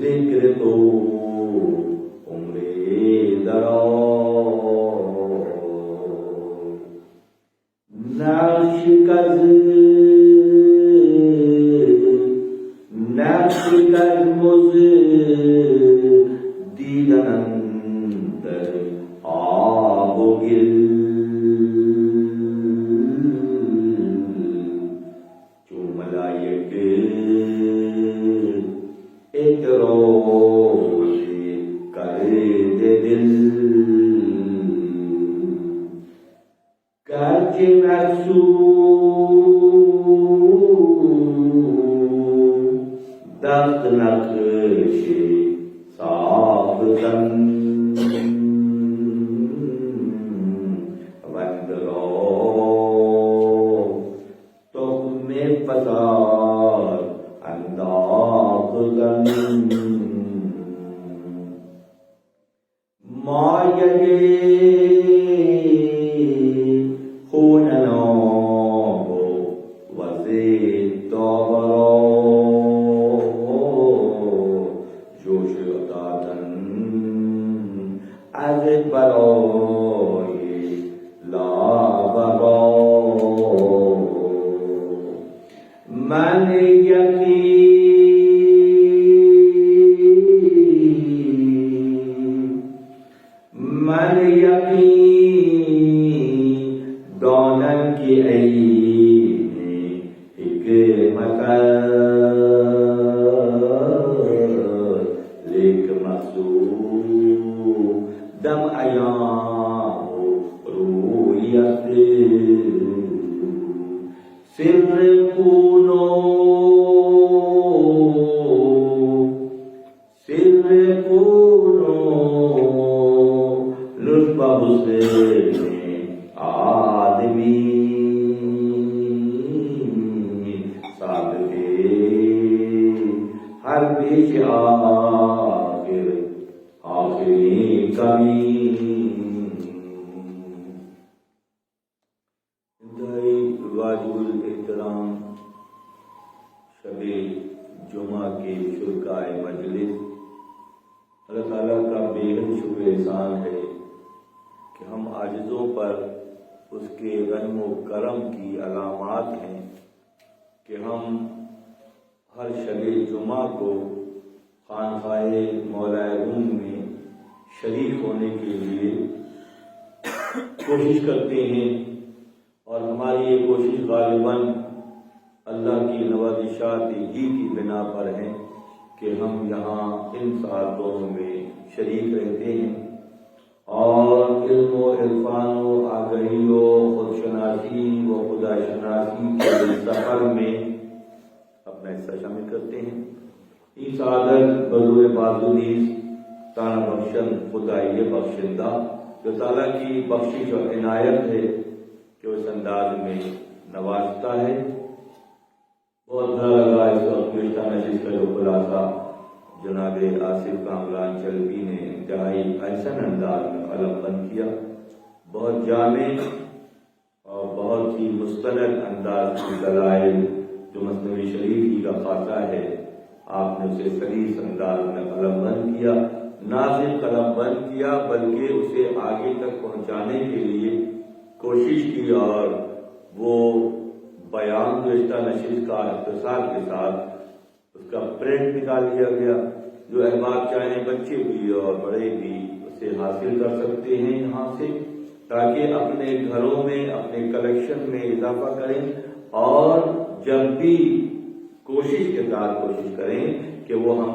ذکر تو عمر دراز، نقش کز مز دیدن اندر آب و گل، جو ملائک ایک روز کر دے دل، گرچہ دست نقش صاف تن، وند رو تخم فساد انداختن، مایه خوننا و زید داورا، جوش دادن از برای لاورا، من یقین دانم که عین حکمت لیک مقصود دم ایام رویت، سر کونو لطف حسین آدمی، صادقے ہر پیش آخری کمی، انتہائی واجب الاحترام شب جمعہ کے شرکائے مجلس، اللہ تعالیٰ کا بے حد شکر احسان ہے کہ ہم عاجزوں پر اس کے رحم و کرم کی علامات ہیں کہ ہم ہر شب جمعہ کو خانقاہ مولا روم میں شریک ہونے کے لیے کوشش کرتے ہیں، اور ہماری یہ کوشش غالباً اللہ کی نوازشات ہی کی بنا پر ہے کہ ہم یہاں ان ساعتوں میں شریک رہتے ہیں، اور علم و عرفان و آگہی و خودشناسی و خدا شناسی کے سفر میں اپنا حصہ شامل کرتے ہیں۔ یہ سعادت بذور بازودیز تانا بخشن خدائی بخشندہ، جو تعالیٰ کی بخشش اور عنایت ہے کہ اس انداز میں نوازتا ہے۔ بہت بھلا لگا اس وقت گزشتہ نشست کا جو خلاصہ جناب آصف کامران چلوی نے انتہائی احسن انداز میں قلم بند کیا، بہت جامع اور بہت ہی مستند انداز کی دلائل جو مثنوی شریف ہی کا خاصہ ہے، آپ نے اسے سلیس انداز میں قلم بند کیا، نہ صرف قلم بند کیا بلکہ اسے آگے تک پہنچانے کے لیے کوشش کی، اور وہ بیان گزشتہ نشست کا اختصار کے ساتھ اس کا پرنٹ نکال لیا گیا، جو احباب چاہیں بچے بھی اور بڑے بھی اسے حاصل کر سکتے ہیں یہاں سے، تاکہ اپنے گھروں میں اپنے کلیکشن میں اضافہ کریں، اور جب بھی کوشش کے ساتھ کوشش کریں کہ وہ ہم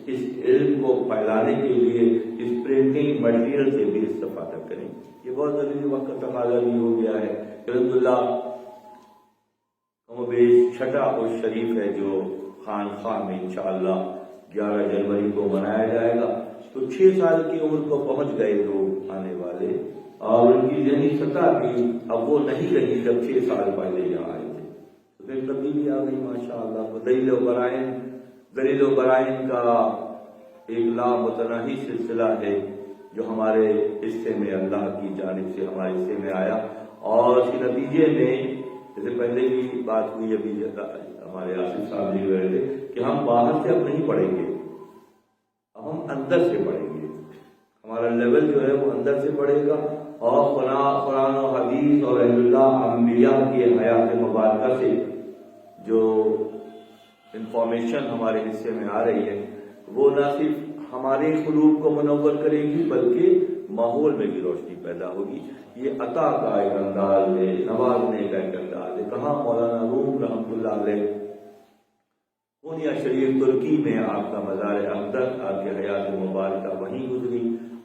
اس علم کو پھیلانے کے لیے اس پرنٹنگ مٹیریل سے بھی استفادہ کریں۔ یہ بہت ضروری وقت کا تقاضا بھی ہو گیا ہے۔ الحمدللہ بیش چھٹا اور شریف ہے جو خانقاہ میں انشاءاللہ 11 جنوری کو منایا جائے گا، تو 6 سال کی عمر کو پہنچ گئے لوگ آنے والے، اور ان کی ذہنی سطح بھی اب وہ نہیں رہی جب 6 سال پہلے یہاں آئے تھے، تو پھر تبدیلی آ گئی ماشاءاللہ۔ دلیل و برائن کا ایک لامتناہی سلسلہ ہے جو ہمارے حصے میں اللہ کی جانب سے ہمارے حصے میں آیا، اور اس نتیجے میں جیسے پہلے بھی بات ہوئی، ابھی ہمارے آصف صاحب جی کہہ رہے تھے کہ ہم باہر سے اب نہیں پڑھیں گے، اندر سے بڑھیں گے، ہمارا لیول جو ہے وہ اندر سے بڑھے گا، اور قرآن و حدیث اور اہل اللہ انبیاء کی حیات مبارکہ سے جو انفارمیشن ہمارے حصے میں آ رہی ہے وہ نہ صرف ہمارے قلوب کو منور کرے گی بلکہ ماحول میں بھی روشنی پیدا ہوگی۔ یہ عطا کا ایک انداز ہے، نوازنے کا ایک انداز ہے۔ کہاں مولانا روم رحمۃ اللہ علیہ پونیا شریف ترکی میں آپ کا مزار اقدس، آپ کی حیات مبارکہ وہیں گزری۔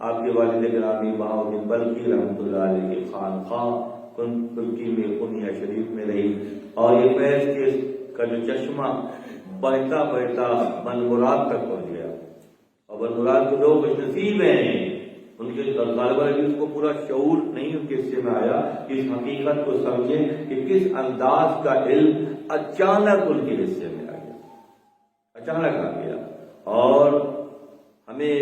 آپ کے والد گرامی بہاؤالدین بلخی رحمۃ اللہ علیہ کی خانقاہ ترکی میں پونیا شریف میں رہی، اور یہ فیض کا جو چشمہ بہتا بہتا بنمراد تک پہنچ گیا، اور بنمراد کے لوگ خوش نصیب ہیں، ان کے طالب علم کو پورا شعور نہیں ان کے حصے میں آیا، اس حقیقت کو سمجھیں کہ کس انداز کا علم اچانک ان کے حصے میں آ گیا، اچانک آ گیا۔ اور ہمیں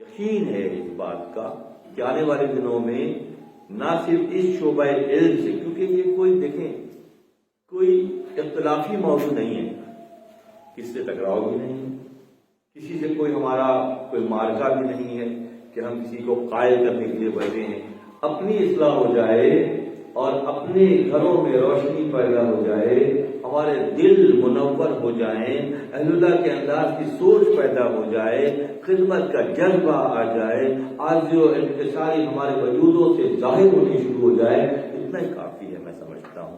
یقین ہے اس بات کا کہ آنے والے دنوں میں نہ صرف اس شعبہ علم سے، کیونکہ یہ کوئی دیکھیں کوئی اختلافی موضوع نہیں ہے، کس سے ٹکراؤ بھی نہیں ہے، کسی سے کوئی ہمارا کوئی مارکا بھی نہیں ہے کہ ہم کسی کو قائل کرنے کے لیے بیٹھے ہیں۔ اپنی اصلاح ہو جائے اور اپنے گھروں میں روشنی پیدا ہو جائے، ہمارے دل منور ہو جائیں، اہل اللہ کے انداز کی سوچ پیدا ہو جائے، خدمت کا جذبہ آ جائے، عاجزی و انکساری ہمارے وجودوں سے ظاہر ہونی شروع ہو جائے، اتنا ہی کافی ہے۔ میں سمجھتا ہوں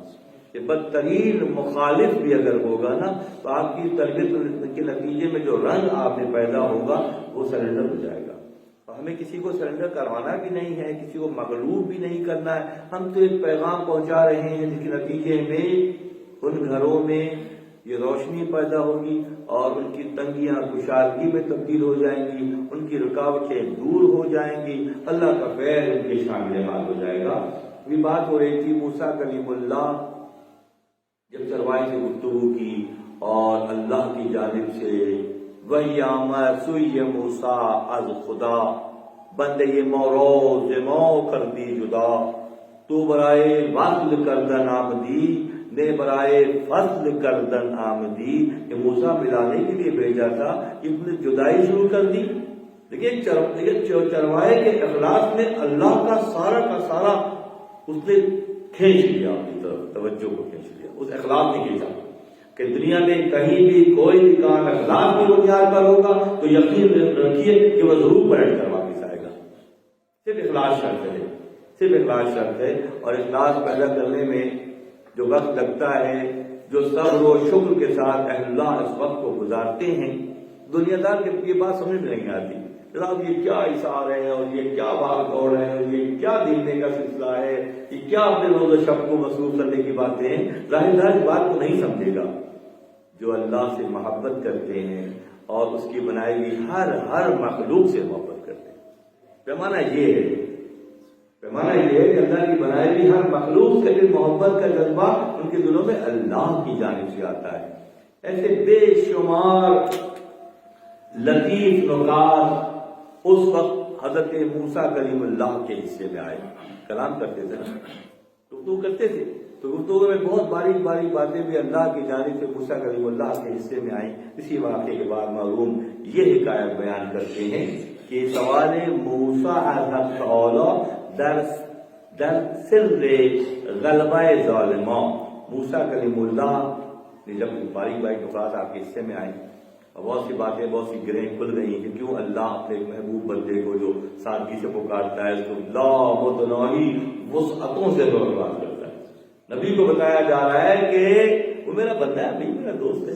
کہ بدترین مخالف بھی اگر ہوگا نا تو آپ کی تربیت کے نتیجے میں جو رنگ آپ میں پیدا ہوگا وہ سرنڈر ہو جائے گا۔ اور ہمیں کسی کو سرنڈر کروانا بھی نہیں ہے، کسی کو مغلوب بھی نہیں کرنا ہے، ہم تو ایک پیغام پہنچا رہے ہیں جس کے نتیجے میں ان گھروں میں یہ روشنی پیدا ہوگی اور ان کی تنگیاں کشادگی میں تبدیل ہو جائیں گی، ان کی رکاوٹیں دور ہو جائیں گی، اللہ کا فیض ان کے شامل حال ہو جائے گا۔ یہ بات ہو رہی تھی موسیٰ کلیم اللہ جب چرواہے سے گفتگو کی اور اللہ کی جانب سے وہی آمد سوئی موسیٰ از خدا، بندے موروز مو کر دی جدا، تو برائے وصل کردن آمدی نے برائے فصل کردن آمدی۔ کہ موسیٰ ملانے کے لیے بھیجا تھا، اس نے جدائی شروع کر دی۔ لیکن چرواہے کے اخلاص میں اللہ کا سارا اس نے کھینچ لیا، اپنی طرف توجہ کو کھینچ لیا، اس اخلاص نے کھینچا کہ دنیا میں کہیں بھی کوئی بھی کام اخلاص کی بنیاد پر ہوگا تو یقین رکھیے کہ وہ ضرور پلٹ کر واپس آئے گا۔ صرف اخلاص شرط ہے، صرف اخلاص شرط ہے، اور اخلاص پیدا کرنے میں جو وقت لگتا ہے، جو صبر و شکر کے ساتھ اہل اللہ اس وقت کو گزارتے ہیں، دنیا دار کے یہ بات سمجھ میں نہیں آتی، جناب یہ کیا اشار ہے اور یہ کیا بھاگ دوڑ ہے اور یہ کیا دینے کا سلسلہ ہے، یہ کیا اپنے روز و شب کو مصروف کرنے کی باتیں ہیں۔ ظاہر اس بات کو نہیں سمجھے گا جو اللہ سے محبت کرتے ہیں اور اس کی بنائی ہوئی ہر مخلوق سے محبت کرتے ہیں۔ پیمانہ یہ ہے کہ اللہ کی بنائی ہوئی ہر مخلوق سے محبت کا جذبہ ان کے دلوں میں اللہ کی جانب سے آتا ہے۔ ایسے بے شمار لطیف نکات اس وقت حضرت موسیٰ کلیم اللہ کے حصے میں آئے، کلام کرتے تھے، گفتگو کرتے تھے، تو گفتگو میں بہت باریک باتیں بھی اللہ کی جانب سے موسیٰ کلیم اللہ کے حصے میں آئیں۔ اسی واقعے کے بعد معلوم یہ حکایت بیان کرتے ہیں کہ سوال موسیٰ در سر غلبہ ظالماں، موسیٰ کلیم اللہ نے جب باریک نکات آپ کے حصے میں آئیں، بہت سی باتیں، بہت سی گرہیں کھل گئی کہ کیوں اللہ اپنے محبوب بندے کو جو سادگی سے پکارتا ہے اس کو لامتناہی وسعتوں سے بات کرتا ہے۔ نبی کو بتایا جا رہا ہے کہ وہ میرا بندہ ہے، بھائی میرا دوست ہے،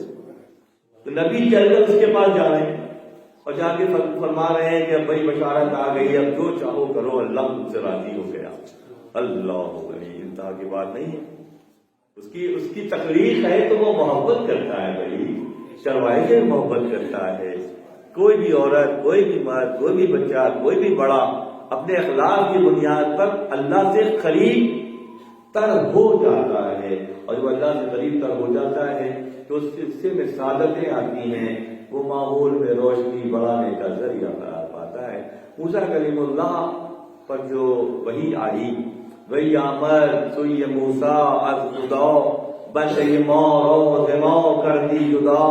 تو نبی چل کر اس کے پاس جا رہے ہیں اور جا کے فرما رہے ہیں کہ اب بھائی بشارت آ گئی، اب جو چاہو کرو، اللہ تم سے راضی ہو گیا۔ اللہ انتہا کی بات نہیں ہے، اس کی تقریر ہے تو وہ محبت کرتا ہے، بھائی چرواہے سے محبت کرتا ہے۔ کوئی بھی عورت، کوئی بھی مرد، کوئی بھی بچہ، کوئی بھی بڑا اپنے اخلاق کی بنیاد پر اللہ سے قریب تر ہو جاتا ہے، اور جب اللہ سے قریب تر ہو جاتا ہے تو اس سے میں سعادتیں آتی ہیں، وہ ماحول میں روشنی بڑھانے کا ذریعہ قرار پاتا ہے۔ موسیٰ کلیم اللہ پر جو وحی آئی، وہی آمد سوئی موسیٰ از خدا، بندے مارو دماغ کر دی جدا،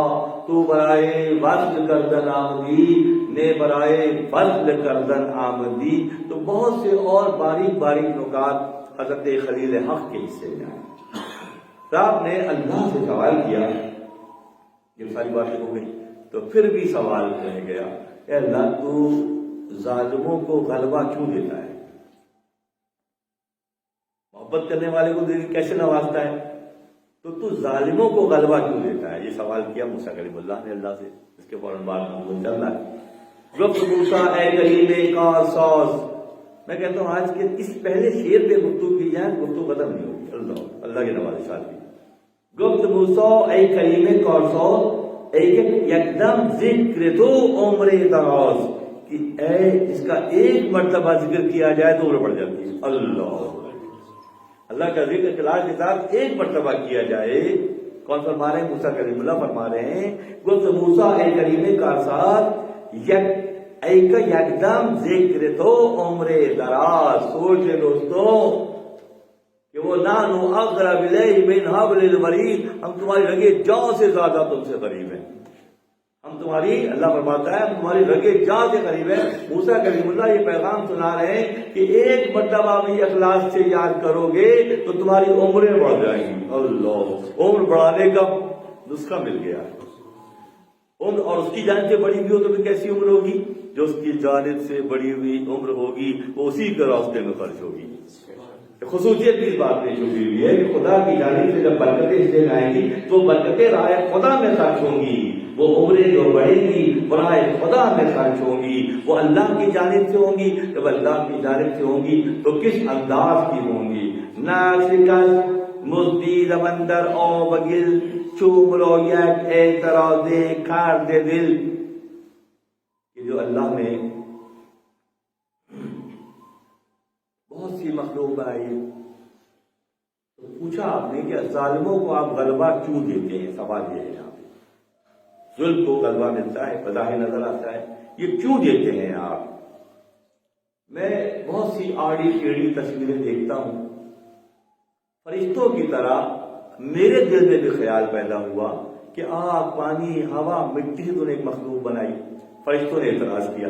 تو برائے وصل کردن آمدی، نے برائے فضل کردن آمدی. تو بہت سے اور باریک باریک نکات حضرت خلیل حق کے حصے میں آئے. صاحب نے اللہ سے سوال کیا، یہ ساری باتیں ہو گئی تو پھر بھی سوال رہ گیا، اے اللہ تو ظالموں کو غلبہ کیوں دیتا ہے؟ محبت کرنے والے کو کیسے نوازتا ہے؟ تو ظالموں کو غلبہ کیوں دیتا ہے؟ یہ سوال کیا موسیٰ کلیم اللہ نے اللہ سے. اس کے فوراً بعد ہم چل رہا ہے رب موسیٰ اے کلیم کا ساز. میں کہتا ہوں آج کے اس پہلے شعر پہ گفتگو کی جائے گفتگو ختم نہیں ہوگی. اللہ کے نوازشات کی. گفت موسیٰ اے کلیم کا ساز یکدم ذکر تو عمر دراز، کہ اے اس کا ایک مرتبہ ذکر کیا جائے تو عمر بڑھ جاتی ہے. اللہ کا ذکر کلاس کے ساتھ ایک مرتبہ کیا جائے. کون فرما رہے ہیں؟ موسیٰ کلیم اللہ فرما رہے ہیں گفت موسیٰ اے کلیم کا ساتھ یکدم ذکر تو عمر دراز. سوچ لے دوستوں کہ وہ نانو اقرب الیہ من حبل الورید، ہم تمہاری رگے جاں سے زیادہ تم سے قریب ہیں. ہم تمہاری، اللہ فرماتا ہے ہم تمہاری رگے جاں سے قریب ہیں. موسیٰ کلیم اللہ یہ پیغام سنا رہے ہیں کہ ایک مرتبہ بھی اخلاص سے یاد کرو گے تو تمہاری عمریں بڑھ جائیں گی. اللہ، عمر بڑھانے کا نسخہ مل گیا. عمر اور اس کی جانب سے بڑی ہوئی ہو تو پھر کیسی عمر ہوگی؟ جو اس کی جانب سے بڑی ہوئی عمر ہوگی وہ اسی کے راستے میں خرچ ہوگی. خصوصیت بھی اس بات پیش ہوئی ہے کہ خدا کی جانب سے جب برکتیں اس سے آئیں گی تو برکتیں راہ خدا میں خرچ ہوں گی. وہ عمریں جو بڑھیں گی وہ راہ خدا میں خرچ ہوں گی، وہ اللہ کی جانب سے ہوں گی. جب اللہ کی جانب سے ہوں گی تو کس انداز کی ہوں گی؟ ناسکس مزدید بندر او بگل چوم رو یک اعتراض کار دے دل. یہ جو اللہ نے بہت سی مخلوق بنائی ہے تو پوچھا آپ نے کہ ظالموں کو آپ غلبہ کیوں دیتے ہیں؟ سوال یہ ہے یہاں پہ. ظلم کو غلبہ ملتا ہے، بظاہر نظر آتا ہے، یہ کیوں دیتے ہیں آپ؟ میں بہت سی آڑی ٹیڑھی تصویریں دیکھتا ہوں. فرشتوں کی طرح میرے دل میں بھی خیال پیدا ہوا کہ آگ، پانی، ہوا، مٹی سے تو نے ایک مخلوق بنائی. فرشتوں نے اعتراض کیا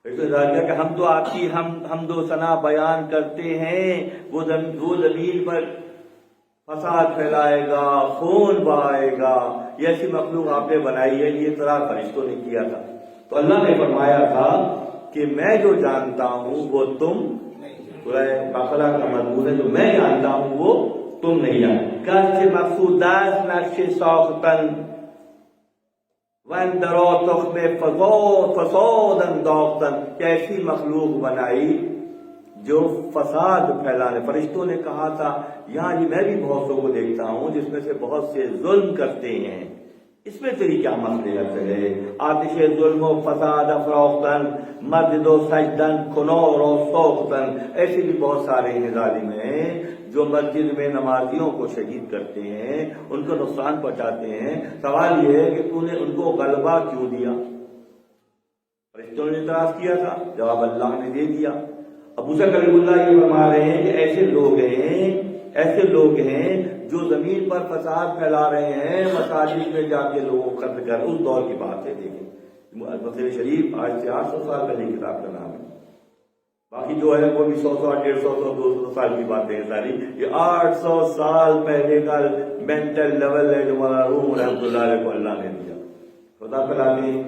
کہ ہم تو آپ کی حمد و ثنا بیان کرتے ہیں، وہ زمین پر فساد پھیلائے گا، خون بہائے گا، یہ ایسی مخلوق آپ نے بنائی ہے. یہ اعتراض فرشتوں نے کیا تھا. تو اللہ نے فرمایا تھا کہ میں جو جانتا ہوں وہ تم، سورہ بقرہ کا مضمون ہے، جو میں جانتا ہوں وہ تم نہیں جانتے. کس مقصودات نقش ساختن وَاندَرَا تُخْمِ فَسَادًا انداختن، کیسی مخلوق بنائی جو فساد پھیلانے. فرشتوں نے کہا تھا یہاں جی میں بھی بہت سو کو دیکھتا ہوں جس میں سے بہت سے ظلم کرتے ہیں، اس میں تیری کیا مصلحت ہے؟ آتش ظلم و فساد افروختن مجد و سجدن کنور و سوختن. ایسے بھی بہت سارے ہیں ظالم ہیں جو مسجد میں نمازیوں کو شہید کرتے ہیں، ان کو نقصان پہنچاتے ہیں. سوال یہ ہے کہ تو نے ان کو غلبہ کیوں دیا؟ فرشتوں نے اعتراض کیا تھا، جواب اللہ نے دے دیا. ابو موسیٰ کلیم اللہ یہ فرما رہے ہیں کہ ایسے لوگ ہیں جو زمین پر فساد پھیلا رہے ہیں، مساجد میں جا کے لوگوں کو قتل کر. اس دور کی بات ہے. دیکھیں مسجد شریف آج سے 800 سال پہلے کتاب کا نام ہے. باقی جو ہے وہ بھی 100 150 200 سال کی باتیں ہیں ساری. یہ 800 سال پہلے کا مینٹل لیول ہے جو مرحوم رحمۃ اللہ علیہ کو اللہ نے دیا. خدا تعالیٰ نے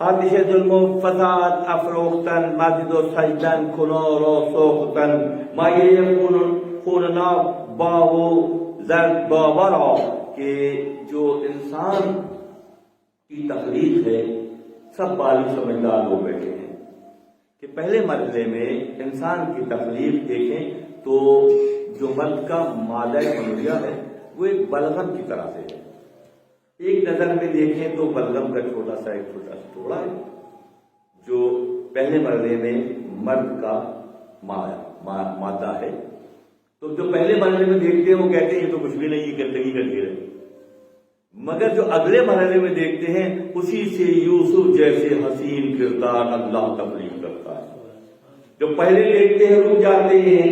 آتش ظلم و فساد افروختن مجد و سجدن کنور و سوختن مایه خوننا باو زرد باورا، کہ جو انسان کی تخلیق ہے سب بالغ سمجھدار لوگ بیٹھے ہیں کہ پہلے مرحلے میں انسان کی تخلیق دیکھیں تو جو مرد کا مادہ منویہ ہے وہ ایک بلغم کی طرح سے ہے. ایک نظر میں دیکھیں تو بلغم کا چھوٹا سا ٹکڑا ہے جو پہلے مرحلے میں مرد کا مادہ ہے. تو جو پہلے مرحلے میں دیکھتے ہیں وہ کہتے ہیں یہ تو کچھ بھی نہیں، یہ گندگی کا ڈھیر ہے. مگر جو اگلے مرحلے میں دیکھتے ہیں اسی سے یوسف جیسے حسین کردار اللہ تخلیق کرتا ہے. جو پہلے دیکھتے ہیں رک جاتے ہیں،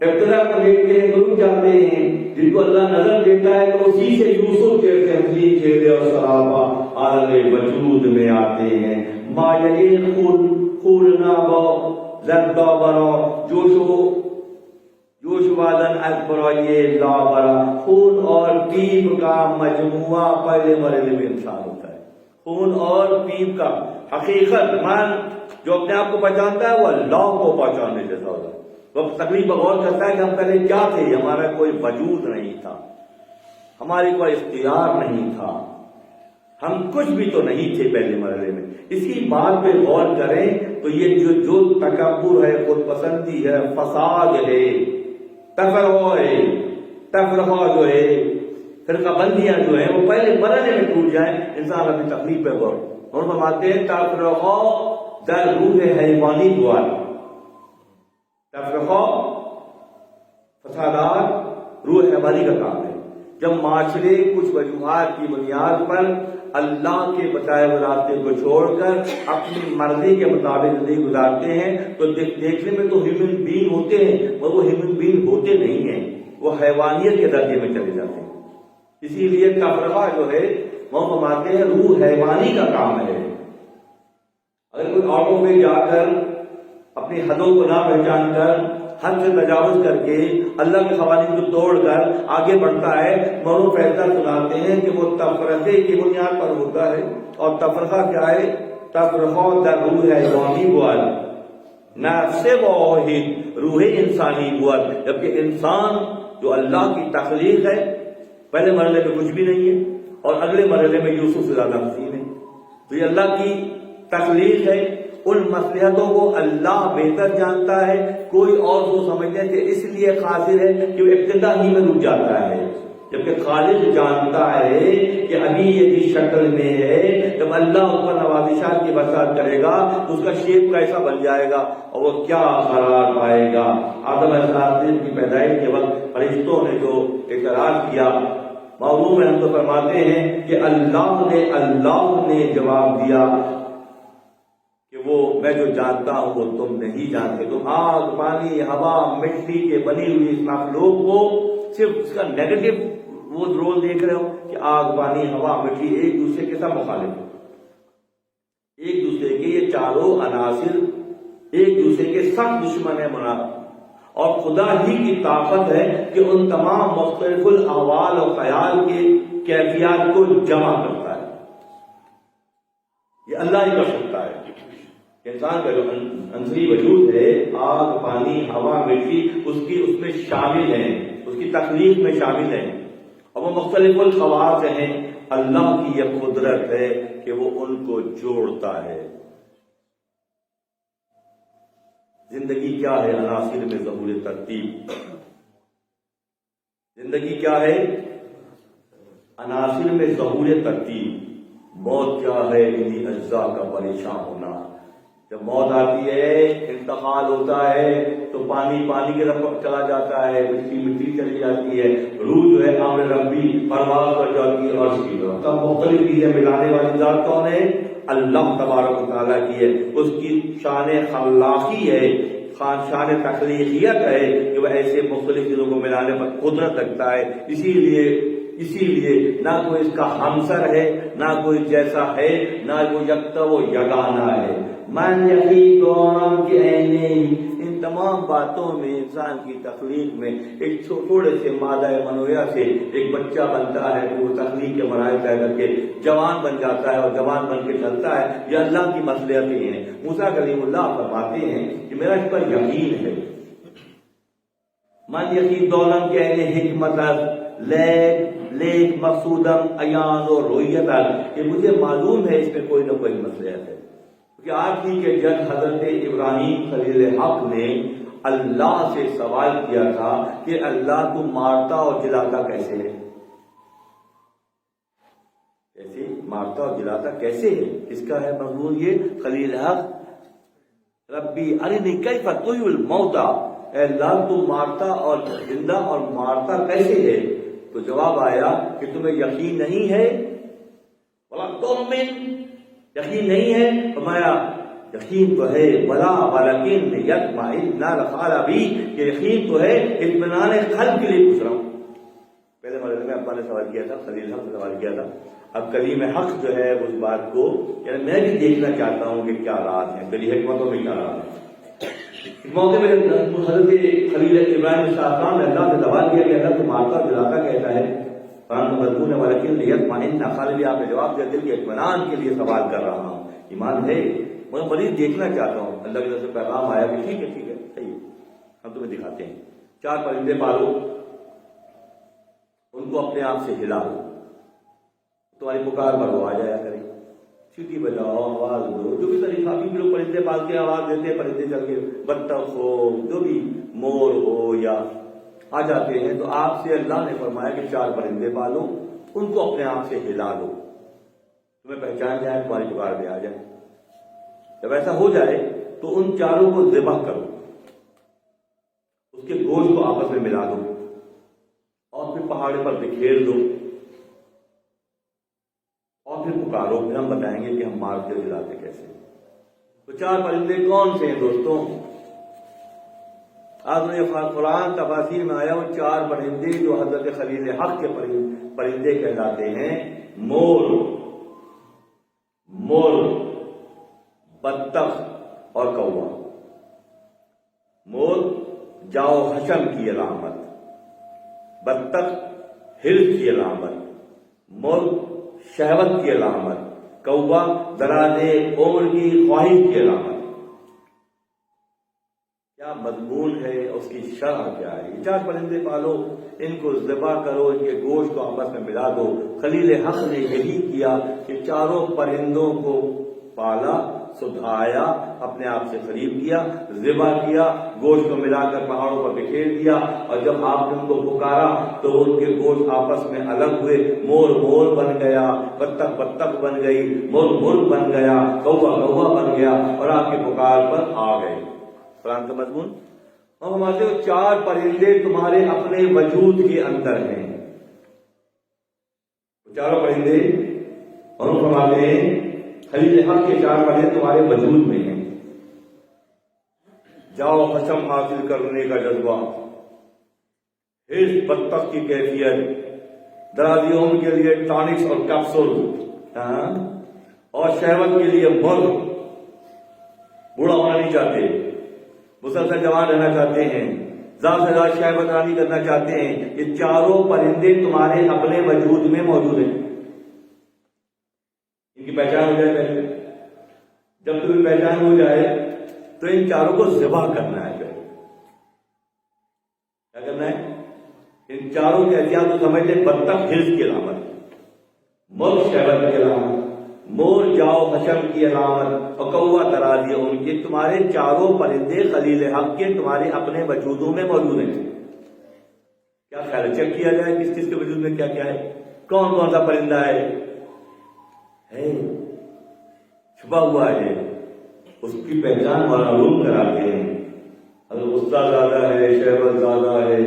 ابتدا کو دیکھتے ہیں تو رک جاتے ہیں. جن کو اللہ نظر دیتا ہے تو اسی سے یوسف جیسے حسین حسین چہرے اور سراپا عالم وجود میں آتے ہیں. مایہ خون نابا زندہ برا جوش وادن اکبرائیے لا برا. خون اور پیپ کا مجموعہ پہلے مرحلے میں انسان ہوتا ہے. خون اور پیپ کا حقیقت من جو اپنے آپ کو پہچانتا ہے وہ اللہ کو پہچاننے جیسا ہوتا ہے. وہ تکلیف غور کرتا ہے کہ ہم پہلے کیا تھے. ہمارا کوئی وجود نہیں تھا, ہماری کوئی اختیار نہیں تھا, ہم کچھ بھی تو نہیں تھے پہلے مرحلے میں. اسی بات پہ غور کریں تو یہ جو تکبر ہے, خود پسندی ہے, فساد ہے, تفرقہ جو ہے, فرقہ بندیاں جو ہیں وہ پہلے مرحلے میں ٹوٹ جائیں. انسان اپنی تکلیف پہ غور اور فرماتے ہیں تفرقہ در روح حیوانی دوار. تفرقہ فسادات روح حیوانی کا کام ہے. جب معاشرے کچھ وجوہات کی بنیاد پر اللہ کے بتائے ہوئے راستے کو چھوڑ کر اپنی مرضی کے مطابق زندگی گزارتے ہیں تو دیکھنے میں تو ہیومن بینگ ہوتے ہیں, مگر وہ ہیومن بینگ ہوتے نہیں ہیں, وہ حیوانیت کے درجے میں چلے جاتے ہیں. اسی لیے تفرقہ جو ہے وہ فرماتے ہیں روح حیوانی کا کام ہے. اگر کوئی آٹو میں جا کر اپنی حدوں کو نہ پہچان کر حد سے تجاوز کر کے اللہ کے قوانین کو توڑ کر آگے بڑھتا ہے, مولو فیصلہ سناتے ہیں کہ وہ تفرقے کی بنیاد پر ہوتا ہے. اور تفرقہ کیا ہے؟ تفرقہ در روح حیوانی بوال نفس واحد روح انسانی بوال. جبکہ انسان جو اللہ کی تخلیق ہے پہلے مرحلے میں کچھ بھی نہیں ہے اور اگلے مرحلے میں یوسف سے زیادہ حسین ہے. تو یہ اللہ کی تخلیق ہے. ان مصلحتوں کو اللہ بہتر جانتا ہے, کوئی اور وہ سمجھتے ہیں کہ اس لیے قاصر ہے کہ وہ ابتدا ہی میں رک جاتا ہے, جبکہ خالق جانتا ہے کہ ابھی یہ جس شکل میں ہے جب اللہ اس پر نوازشات کی برسات کرے گا تو اس کا شیپ کیسا بن جائے گا اور وہ کیا قرار پائے گا. آدم علیہ السلام کی پیدائش کے وقت فرشتوں نے جو اعتراض کیا, معلوم ہے ہم تو فرماتے ہیں کہ اللہ نے جواب دیا کہ وہ میں جو جانتا ہوں وہ تم نہیں جانتے. تم آگ پانی ہوا مٹی کے بنی ہوئی اس مخلوق کو صرف اس کا نیگیٹو وہ رول دیکھ رہے ہو کہ آگ پانی ہوا مٹی ایک دوسرے کے ساتھ مخالف ہیں, ایک دوسرے کے یہ چاروں عناصر ایک دوسرے کے سخت دشمن ہیں منافق. اور خدا ہی کی طاقت ہے کہ ان تمام مختلف الاحوال اور خیال کے کیفیات کو جمع کرتا ہے. یہ اللہ ہی کر سکتا ہے. انسان کا جو عنصری وجود ہے آگ پانی ہوا مٹی اس میں شامل ہیں, اس کی تخلیق میں شامل ہیں اور وہ مختلف الخواص ہیں. اللہ کی یہ قدرت ہے کہ وہ ان کو جوڑتا ہے. زندگی کیا ہے؟ عناصر میں ظہور ترتیب. زندگی کیا ہے؟ عناصر میں ظہور ترتیب. موت کیا ہے؟ انہی اجزاء کا پریشان ہونا. جب موت آتی ہے انتقال ہوتا ہے تو پانی کی طرف چلا جاتا ہے, مٹی چلی جاتی ہے, روح جو ہے امر ربی پرواز کر جاتی ہے اور اس کی طرف. تب مختلف چیزیں ملانے والی ذات کون ہے؟ اللہ تبارک و تعالیٰ کی ہے. اس کی شان خلاقی ہے, شان تخلیقیت ہے کہ وہ ایسے مختلف چیزوں کو ملانے پر قدرت رکھتا ہے. اسی لیے نہ کوئی اس کا ہمسر ہے, نہ کوئی جیسا ہے, نہ کوئی یکتا وہ یگانہ ہے. من یقین دونوں کے ان تمام باتوں میں انسان کی تخلیق میں ایک تھوڑے سے مادہ منویا سے ایک بچہ بنتا ہے, وہ تخلیق کے مراحل طے کر کے جوان بن جاتا ہے اور جوان بن کے چلتا ہے. یہ اللہ کی مصلحتیں ہیں. موسیٰ کلیم اللہ فرماتے ہیں کہ میرا اس پر یقین ہے. من یقین دونوں کے حکمت لیک مقصودم ایان و رویت, کہ مجھے معلوم ہے اس میں کوئی نہ کوئی مصلحت ہے. کہ آخری کے جج حضرت ابراہیم خلیل حق نے اللہ سے سوال کیا تھا کہ اللہ تو مارتا اور جلاتا کیسے ہے؟ کیسے مارتا اور جلاتا کیسے ہے؟ اس کا ہے مضمون یہ خلیل حق ربی ارنی کیف تحیی الموتى, اے اللہ تو مارتا اور زندہ اور مارتا کیسے ہے؟ تو جواب آیا کہ تمہیں یقین نہیں ہے؟ بلا تؤمن, یقین نہیں ہے؟ فرمایا یقین تو ہے, بلا ولکن یطمئن القلب بھی, کہ یقین تو ہے, اطمینان قلب کے لیے پوچھ رہا ہوں. پہلے مرحلے میں اپنا صاحب نے سوال کیا تھا، خلیل حق نے سوال کیا تھا. اب کلیم حق جو ہے اس بات کو یعنی میں بھی دیکھنا چاہتا ہوں کہ کیا رات ہے، کلی حکمتوں میں کیا رات ہے. اس موقع میں حضرت خلیل ابراہیم صاحب نے اللہ سے سوال کیا کہ اللہ تو مارتا جلاتا کہتا ہے قرآن کا مضمون ہے ولکن لیطمئن قلبی. آپ نے جواب دیا دل کے اطمینان کے لیے سوال کر رہا ہوں، ایمان ہے میں مزید دیکھنا چاہتا ہوں. اللہ کی طرف سے پیغام آیا کہ ٹھیک ہے صحیح ہے، ہم تمہیں دکھاتے ہیں. 4 پرندے پالو، ان کو اپنے آپ سے ہلا دو، تمہاری پکار پر وہ آ جایا کرے. سیٹی بجاؤ، آواز دو، جو بھی طریقہ ابھی بھی لوگ پرندے پالتے ہیں آواز دیتے ہیں، پرندے چل کے بطخ ہو جو بھی مور ہو یا آ جاتے ہیں. تو آپ سے اللہ نے فرمایا کہ 4 پرندے پالو، ان کو اپنے آپ سے ہلا دو، تمہیں پہچان جائے، تمہاری پکار پہ آ جائے. جب ایسا ہو جائے تو ان 4 کو ذبح کرو، اس کے گوشت کو آپس میں ملا دو اور پھر پہاڑ پر بکھیر دو اور پھر پکارو. پھر ہم بتائیں گے کہ ہم مارتے اور جلاتے کیسے. تو 4 پرندے کون سے ہیں دوستوں؟ آج نے قرآن تفاسیر میں آیا وہ 4 پرندے جو حضرت خلیل حق کے پرندے کہلاتے ہیں. مور، بطخ اور کوا. مور جاؤ حشم کی علامت، بطخ حرص کی علامت، مور شہوت کی علامت، کوا دراز عمر کی خواہش کی علامت. کیا مضمون ہے، اس کی شرح کیا ہے. یہ 4 پرندے پالو، ان کو ذبح کرو، ان کے گوشت کو آپس میں ملا دو. خلیل حق نے یہی کیا کہ 4 پرندوں کو پالا، سدھایا، اپنے آپ سے قریب کیا، ذبح کیا، گوشت کو ملا کر پہاڑوں پر بکھیر دیا. اور جب آپ نے ان کو پکارا تو ان کے گوشت آپس میں الگ ہوئے. مور بن گیا، بطخ بن گئی، مرغ بن گیا، کوا بن گیا اور آپ کی پکار پر آ گئے. قرآن کا مضمون. اور ہمارے 4 پرندے تمہارے اپنے وجود کے اندر ہیں. 4 پرندے اور فرماتے ہیں خلیل حق کے 4 پرندے تمہارے وجود میں ہیں. جاؤ حشم حاصل کرنے کا جذبہ، حرص بطخ کی کیفیت، درازی عمر کے لیے ٹانکس اور کیپسول، اور شہوت کے لیے مرغ. بوڑھا ہونا نہیں چاہتے، مسلسل جوان رہنا چاہتے ہیں، زیادہ سے زیادہ شہوت رانی کرنا چاہتے ہیں. یہ 4 پرندے تمہارے اپنے وجود میں موجود ہیں. ان کی پہچان ہو جائے پہلے. جب تمہیں پہچان ہو جائے تو ان 4 کو ذبح کرنا ہے. کیا کرنا ہے؟ ان 4 کے احتیاط کو سمجھتے ہیں. بطخ حرص کی علامت، مرغ شہوت کی علامت، مور جاؤ حشم کی علامت اور کوا درازی عمر. یہ تمہارے 4 پرندے خلیل حق کے تمہارے اپنے وجودوں میں موجود ہیں. کیا خیال ہے چیک کیا جائے کس کس کے وجود میں کیا کیا ہے، کون سا پرندہ ہے چھپا ہوا ہے. اس کی پہچان معلوم کراتے ہیں. اگر غصہ زیادہ ہے، شہوت زیادہ ہے،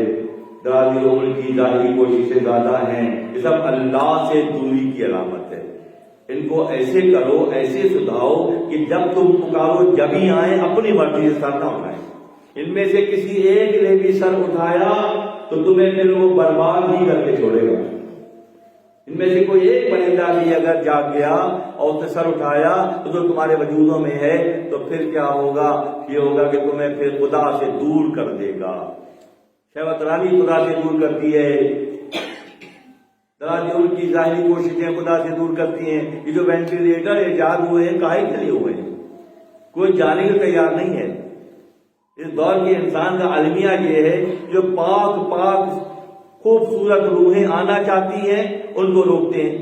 درازی عمر کی ظاہری کوششیں زیادہ ہیں، یہ سب اللہ سے دوری کی علامت ہے. ان کو ایسے کرو، ایسے سدھاؤ کہ جب تم پکارو جب ہی آئیں، اپنی مرضی سے سر نہ اٹھائیں. ان میں سے کسی ایک نے بھی سر اٹھایا تو تمہیں پھر وہ برباد ہی کر کے چھوڑے گا. ان میں سے کوئی ایک پرندہ بھی اگر جاگ گیا اور اس نے سر اٹھایا تو جو تمہارے وجودوں میں ہے تو پھر کیا ہوگا؟ یہ ہوگا کہ تمہیں پھر خدا سے دور کر دے گا. شہوت رانی خدا سے دور کرتی ہے، درازی عمر کی ظاہری کوششیں خدا سے دور کرتی ہیں. یہ جو وینٹیلیٹر ایجاد ہوئے ہیں کاہے کے لیے ہوئے ہیں؟ کوئی جانے کو تیار نہیں ہے. اس دور کے انسان کا المیہ یہ ہے جو پاک خوبصورت روحیں آنا چاہتی ہیں ان کو روکتے ہیں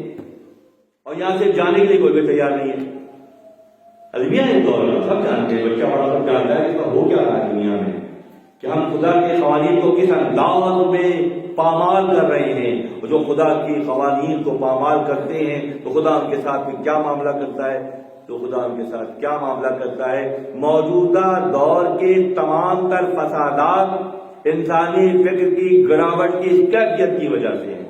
اور یہاں سے جانے کے لیے کوئی بھی تیار نہیں ہے. المیہ اس دور میں سب جانتے ہیں، بچہ بڑا سب جانتا ہے کہ ہو کیا رہا ہے دنیا میں، کہ ہم خدا کے قوانین کو کس انداز میں پامال کر رہے ہیں. اور جو خدا کی قوانین کو پامال کرتے ہیں تو خدا ان کے ساتھ کیا معاملہ کرتا ہے؟ موجودہ دور کے تمام تر فسادات انسانی فکر کی گراوٹ کی اس کیفیت کی وجہ سے ہیں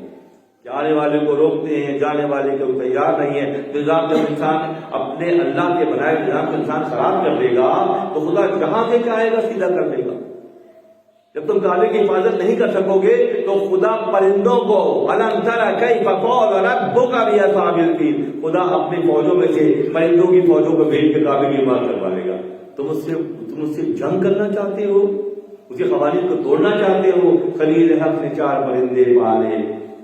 کہ آنے والے کو روکتے ہیں، جانے والے کو تیار نہیں ہے. نظام جب انسان اپنے اللہ کے بنائے نظام کو انسان خراب کر دے گا تو خدا جہاں سے چاہے گا سیدھا کر دے گا. جب تم کعبے کی حفاظت نہیں کر سکو گے تو خدا پرندوں کو الم تر کیف فعل ربک باصحاب الفیل، خدا اپنی فوجوں میں سے پرندوں کی فوجوں کو بھیج کے کعبے کی حفاظت کروا لے گا۔ تم اس سے جنگ کرنا چاہتے ہو، اس کے قوانین کو توڑنا چاہتے ہو۔ خلیل حق نے 4 پرندے پالے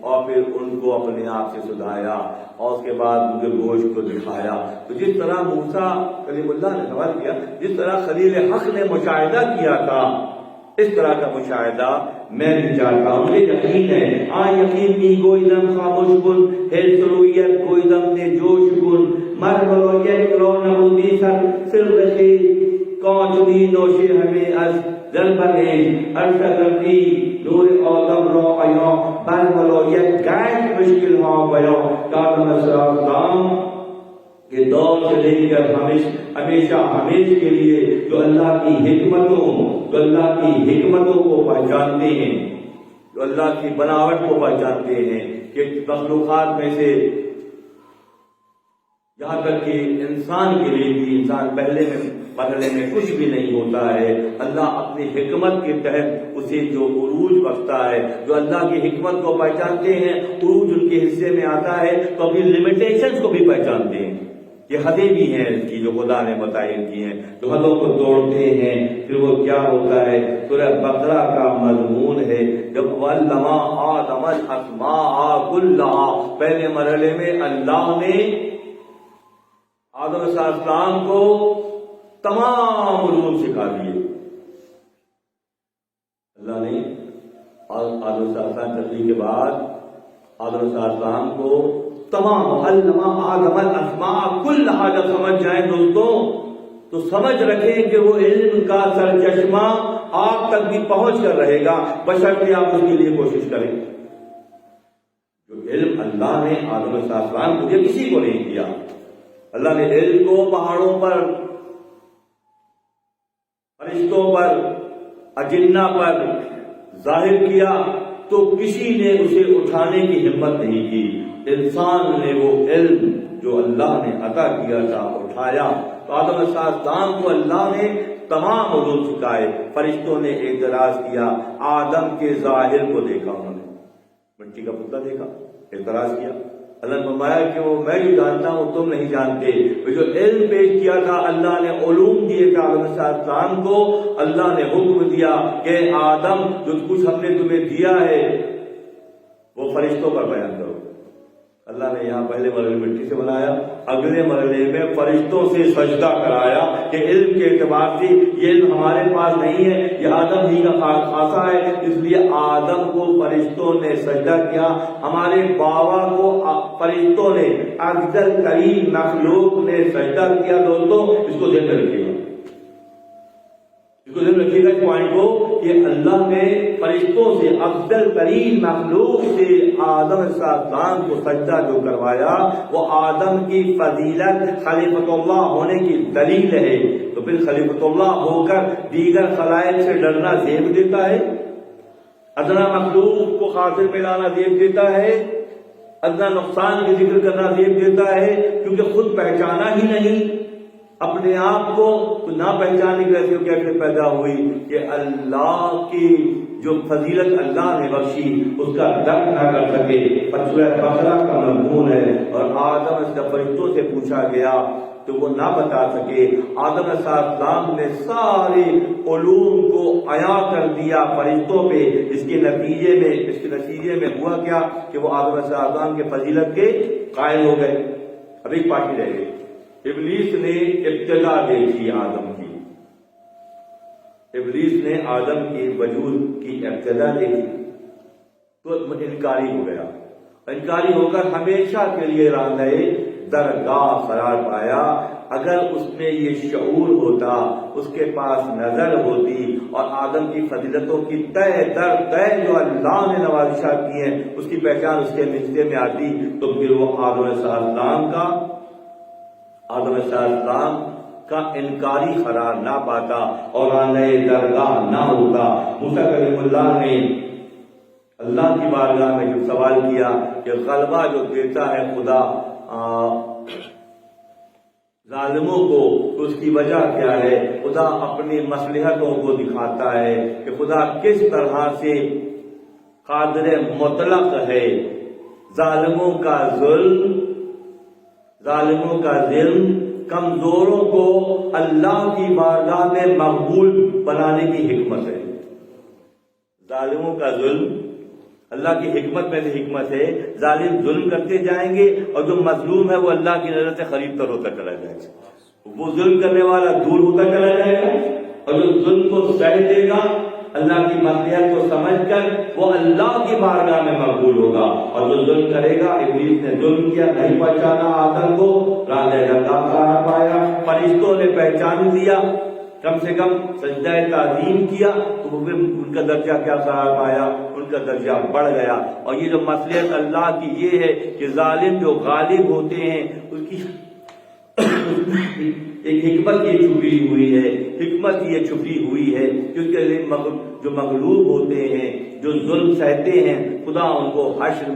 اور پھر ان کو اپنے آپ سے سدھایا اور اس کے بعد ان کے گوشت کو دکھایا۔ تو جس طرح موسیٰ کلیم اللہ نے سوال کیا، جس طرح خلیل حق نے مشاہدہ کیا تھا، اس طرح کا مشاہدہ میں بھی چاہتا ہوں۔ مجھے یقین ہے یقین می گوئی دم خاموش کن ہے سرویت کوئی دم نے جوش کن مر بلویت رو نبودی سر رکھے کونچ دی نوشے ہمیں از دل بنے عرصہ کرتی نور آدم رو آیا بر بلویت گیش مشکل ہاں بیاں کارم اسلام کے دور سے لے کر ہمیشہ کے لیے جو اللہ کی حکمتوں کو پہچانتے ہیں، جو اللہ کی بناوٹ کو پہچانتے ہیں کہ مخلوقات میں سے یہاں تک کہ انسان کے لیے بھی، انسان پہلے مرحلے میں کچھ بھی نہیں ہوتا ہے، اللہ اپنی حکمت کے تحت اسے جو عروج بخشتا ہے۔ جو اللہ کی حکمت کو پہچانتے ہیں عروج ان کے حصے میں آتا ہے تو اپنی لمیٹیشنز کو بھی پہچانتے ہیں۔ یہ حدیں بھی ہیں اس کی جو خدا نے بتائی کی ہیں، جو حدوں کو توڑتے ہیں پھر وہ کیا ہوتا ہے۔ سورہ بقرہ کا مضمون ہے جب وَعَلَّمَ آدَمَ الْأَسْمَاءَ كُلَّهَا، پہلے مرحلے میں اللہ نے آدم علیہ السلام کو تمام علوم سکھا دیے۔ اللہ نے آدم علیہ السلام تبلیغ کے بعد آدم علیہ السلام کو تمام علم آدم الاسماء کلھا جب سمجھ جائیں دوستوں تو سمجھ رکھیں کہ وہ علم کا سرچشمہ آپ تک بھی پہنچ کر رہے گا، بشرطے آپ اس کے لیے کوشش کریں۔ جو علم اللہ نے آدم علیہ السلام کو دیا کسی کو نہیں دیا۔ اللہ نے علم کو پہاڑوں پر، فرشتوں پر، اجنہ پر ظاہر کیا تو کسی نے اسے اٹھانے کی ہمت نہیں کی۔ انسان نے وہ علم جو اللہ نے عطا کیا تھا اٹھایا تو آدم علیہ السلام کو اللہ نے تمام علوم سکھائے۔ فرشتوں نے اعتراض کیا، آدم کے ظاہر کو دیکھا، انہوں نے مٹی کا پتلا دیکھا، اعتراض کیا۔ اللہ نے فرمایا کہ وہ میں جو جانتا ہوں تم نہیں جانتے۔ جو علم پیش کیا تھا اللہ نے علوم دیے تھے آدم علیہ السلام کو، اللہ نے حکم دیا کہ آدم جو کچھ ہم نے تمہیں دیا ہے وہ فرشتوں پر بیان کرو۔ اللہ نے یہاں پہلے مرحلے مٹی سے بنایا، اگلے مرحلے میں فرشتوں سے سجدہ کرایا کہ علم کے اعتبار سے یہ علم ہمارے پاس نہیں ہے، یہ آدم ہی کا خاصہ ہے، اس لیے آدم کو فرشتوں نے سجدہ کیا۔ ہمارے بابا کو فرشتوں نے، افضل ترین مخلوق نے سجدہ کیا۔ دوستوں اس کو ذہن میں رکھیے گا، اس کو ذہن رکھیے گا اس پوائنٹ کو کہ اللہ نے فرشتوں سے، افضل ترین مخلوق سے آدم علیہ السلام کو سجدہ جو کروایا وہ آدم کی فضیلت خلیفۃ اللہ ہونے کی دلیل ہے۔ تو پھر خلیفۃ اللہ ہو کر دیگر خلائق سے ڈرنا زیب دیتا ہے، ادنا مخلوق کو خاطر میں لانا زیب دیتا ہے، ادنا نقصان کی ذکر کرنا زیب دیتا ہے، کیونکہ خود پہچانا ہی نہیں اپنے آپ کو، تو نہ پہچانے کی وجہ سے کیسے پیدا ہوئی کہ اللہ کی جو فضیلت اللہ نے بخشی اس کا درک نہ کر سکے۔ سورہ بقرہ کا مضمون ہے۔ اور آدم سے فرشتوں سے پوچھا گیا تو وہ نہ بتا سکے۔ آدم علیہ السلام نے سارے علوم کو عیاں کر دیا فرشتوں پہ۔ اس کے نتیجے میں ہوا کیا کہ وہ آدم علیہ السلام کے فضیلت کے قائل ہو گئے۔ اب ایک پارٹی رہ گئی، ابلیس نے ابتدا دیکھی آدم کی، ابلیس نے آدم کے وجود کی ابتدا دیکھی تو انکاری ہو گیا، انکاری ہو کر ہمیشہ کے لیے راندہ درگاہ قرار پایا۔ اگر اس میں یہ شعور ہوتا، اس کے پاس نظر ہوتی اور آدم کی فضیلتوں کی تہ در تہ جو اللہ نے نوازشات کی ہیں اس کی پہچان اس کے نشتے میں آتی تو پھر وہ آدم علیہ السلام کا انکاری قرار نہ پاتا اور راندہ درگاہ نہ ہوتا۔ موسیٰ کلیم اللہ نے اللہ کی بارگاہ میں جو سوال کیا کہ غلبہ جو دیتا ہے خدا ظالموں کو تو اس کی وجہ کیا ہے؟ خدا اپنی مصلحتوں کو دکھاتا ہے کہ خدا کس طرح سے قادر مطلق ہے۔ ظالموں کا ظلم کمزوروں کو اللہ کی بارگاہ میں مقبول بنانے کی حکمت ہے۔ ظالموں کا ظلم اللہ کی حکمت میں سے حکمت ہے۔ ظالم ظلم کرتے جائیں گے اور جو مظلوم ہے وہ اللہ کی نظر سے قریب تر ہوتا چلا جائے گا، وہ ظلم کرنے والا دور ہوتا چلا جائے گا، اور جو ظلم کو سہ دے گا اللہ کی مصلحت کو سمجھ کر وہ اللہ کی بارگاہ میں مقبول ہوگا، اور جو ظلم کرے گا، ابلیس نے ظلم کیا، نہیں پہچانا آدم کو، راہ جنت قرار پایا، فرشتوں نے پہچان دیا، کم سے کم سجدہ تعظیم کیا تو پھر ان کا درجہ کیا قرار پایا؟ ان کا درجہ بڑھ گیا۔ اور یہ جو مصلحت اللہ کی یہ ہے کہ ظالم جو غالب ہوتے ہیں اس کی ایک حکمت یہ چھپی ہوئی ہے کیونکہ جو مغلوب ہوتے ہیں، جو ظلم سہتے ہیں، خدا ان کو حشر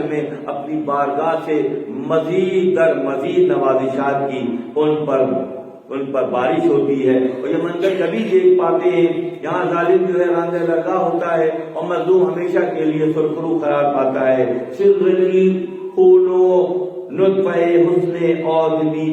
میں اپنی بارگاہ سے مزید در مزید نوازشات کی ان پر بارش ہوتی ہے۔ اور یہ منظر کبھی دیکھ پاتے ہیں یہاں ظالم جو ہے راندہ لگا ہوتا ہے اور مظلوم ہمیشہ کے لیے سرخرو قرار پاتا ہے۔ سرخی خونو نطفہ حسن آدمی،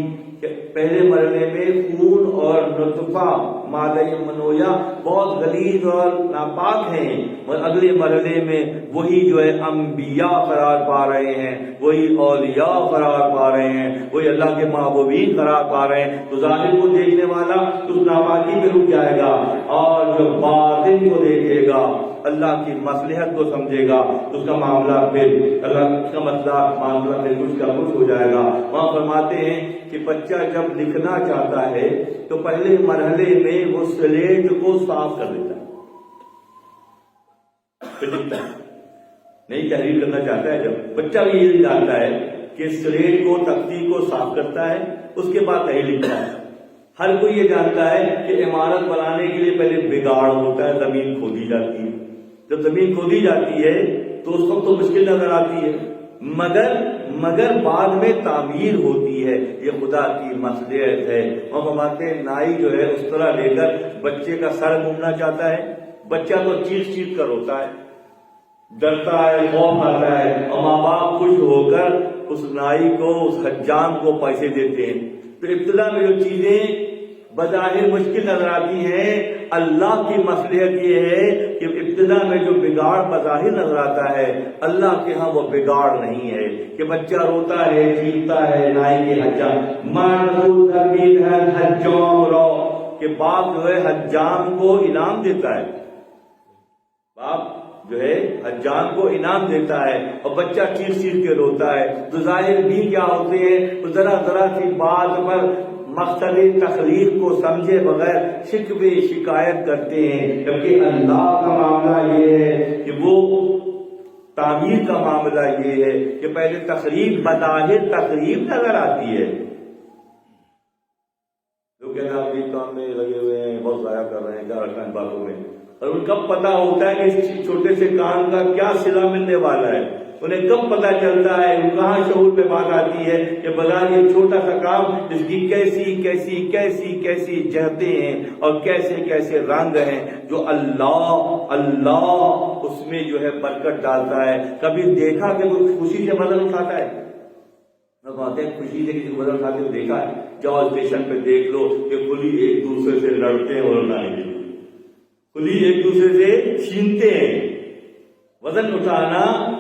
پہلے مرحلے میں خون اور نطفہ مادہ منویا بہت غلیظ اور ناپاک ہیں، اور اگلے مرحلے میں وہی جو ہے انبیاء قرار پا رہے ہیں، وہی اولیاء قرار پا رہے ہیں، وہی اللہ کے محبوبین قرار پا رہے ہیں۔ تو ظاہر کو دیکھنے والا اس ناپاکی میں رک جائے گا، اور جو باطن کو دیکھے گا، اللہ کی مصلحت کو سمجھے گا، اس کا معاملہ پھر کچھ کا کچھ ہو جائے گا۔ وہاں فرماتے ہیں کہ بچہ جب لکھنا چاہتا ہے تو پہلے مرحلے میں وہ سلیٹ کو صاف کر دیتا ہے، پھر لکھتا ہے۔ نئی تحریر کرنا چاہتا ہے جب بچہ بھی یہ جانتا ہے کہ سلیٹ کو تختی کو صاف کرتا ہے، اس کے بعد تحریر لکھتا ہے۔ ہر کوئی یہ جانتا ہے کہ عمارت بنانے کے لیے پہلے بگاڑ ہوتا ہے، زمین کھودی جاتی ہے۔ جب زمین کھودی جاتی ہے تو اس وقت تو مشکل نظر آتی ہے، مگر بعد میں تعمیر ہوتی ہے۔ یہ خدا کی مصلحت ہے۔ اور فرماتے ہیں نائی جو ہے اس طرح لے کر بچے کا سر گھومنا چاہتا ہے، بچہ تو چیخ کر روتا ہے، ڈرتا ہے، خوف آتا ہے، اور ماں باپ خوش ہو کر اس نائی کو، اس حجام کو پیسے دیتے ہیں۔ تو ابتدا میں جو چیزیں بظاہر مشکل نظر آتی ہیں، اللہ کی مصلحت یہ ہے کہ ابتدا میں جو بگاڑ بظاہر نظر آتا ہے، اللہ کے ہاں وہ بگاڑ نہیں ہے کہ بچہ روتا ہے، چیختا ہے، نائی کے حجام کہ باپ جو ہے حجام کو انعام دیتا ہے، باپ جو ہے حجام کو انعام دیتا ہے، اور بچہ چیخ کے روتا ہے۔ تو ظاہر بھی کیا ہوتے ہیں، ذرا سی بات پر مقصد تخلیق کو سمجھے بغیر شکوے شکایت کرتے ہیں، جبکہ اللہ کا معاملہ یہ ہے کہ وہ تعمیر کا معاملہ یہ ہے کہ پہلے تقریب بظاہر تقریب نظر آتی ہے، لوگ کہتے ہیں آپ کام میں لگے ہوئے ہیں، بہت ضائع کر رہے ہیں، کیا رکھا ان باتوں میں، اور ان کب پتا ہوتا ہے کہ اس چھوٹے سے کام کا کیا صلہ ملنے والا ہے، انہیں کب پتا چلتا ہے، کہاں شعور پہ بات آتی ہے کہ بظاہر یہ چھوٹا سا کام اس کی کیسی جہتیں ہیں اور کیسے رنگ ہیں جو اللہ اس میں جو ہے برکت ڈالتا ہے۔ کبھی دیکھا کہ کوئی خوشی سے بدل اٹھاتا ہے؟ کہتے ہیں خوشی سے کسی کو بدل اٹھاتے ہوئے دیکھا ہے؟ جاؤ اسٹیشن پہ دیکھ لو کہ کلی ایک دوسرے سے لڑتے ہیں اور کلی ایک دوسرے سے چھینتے ہیں۔ وزن اٹھانا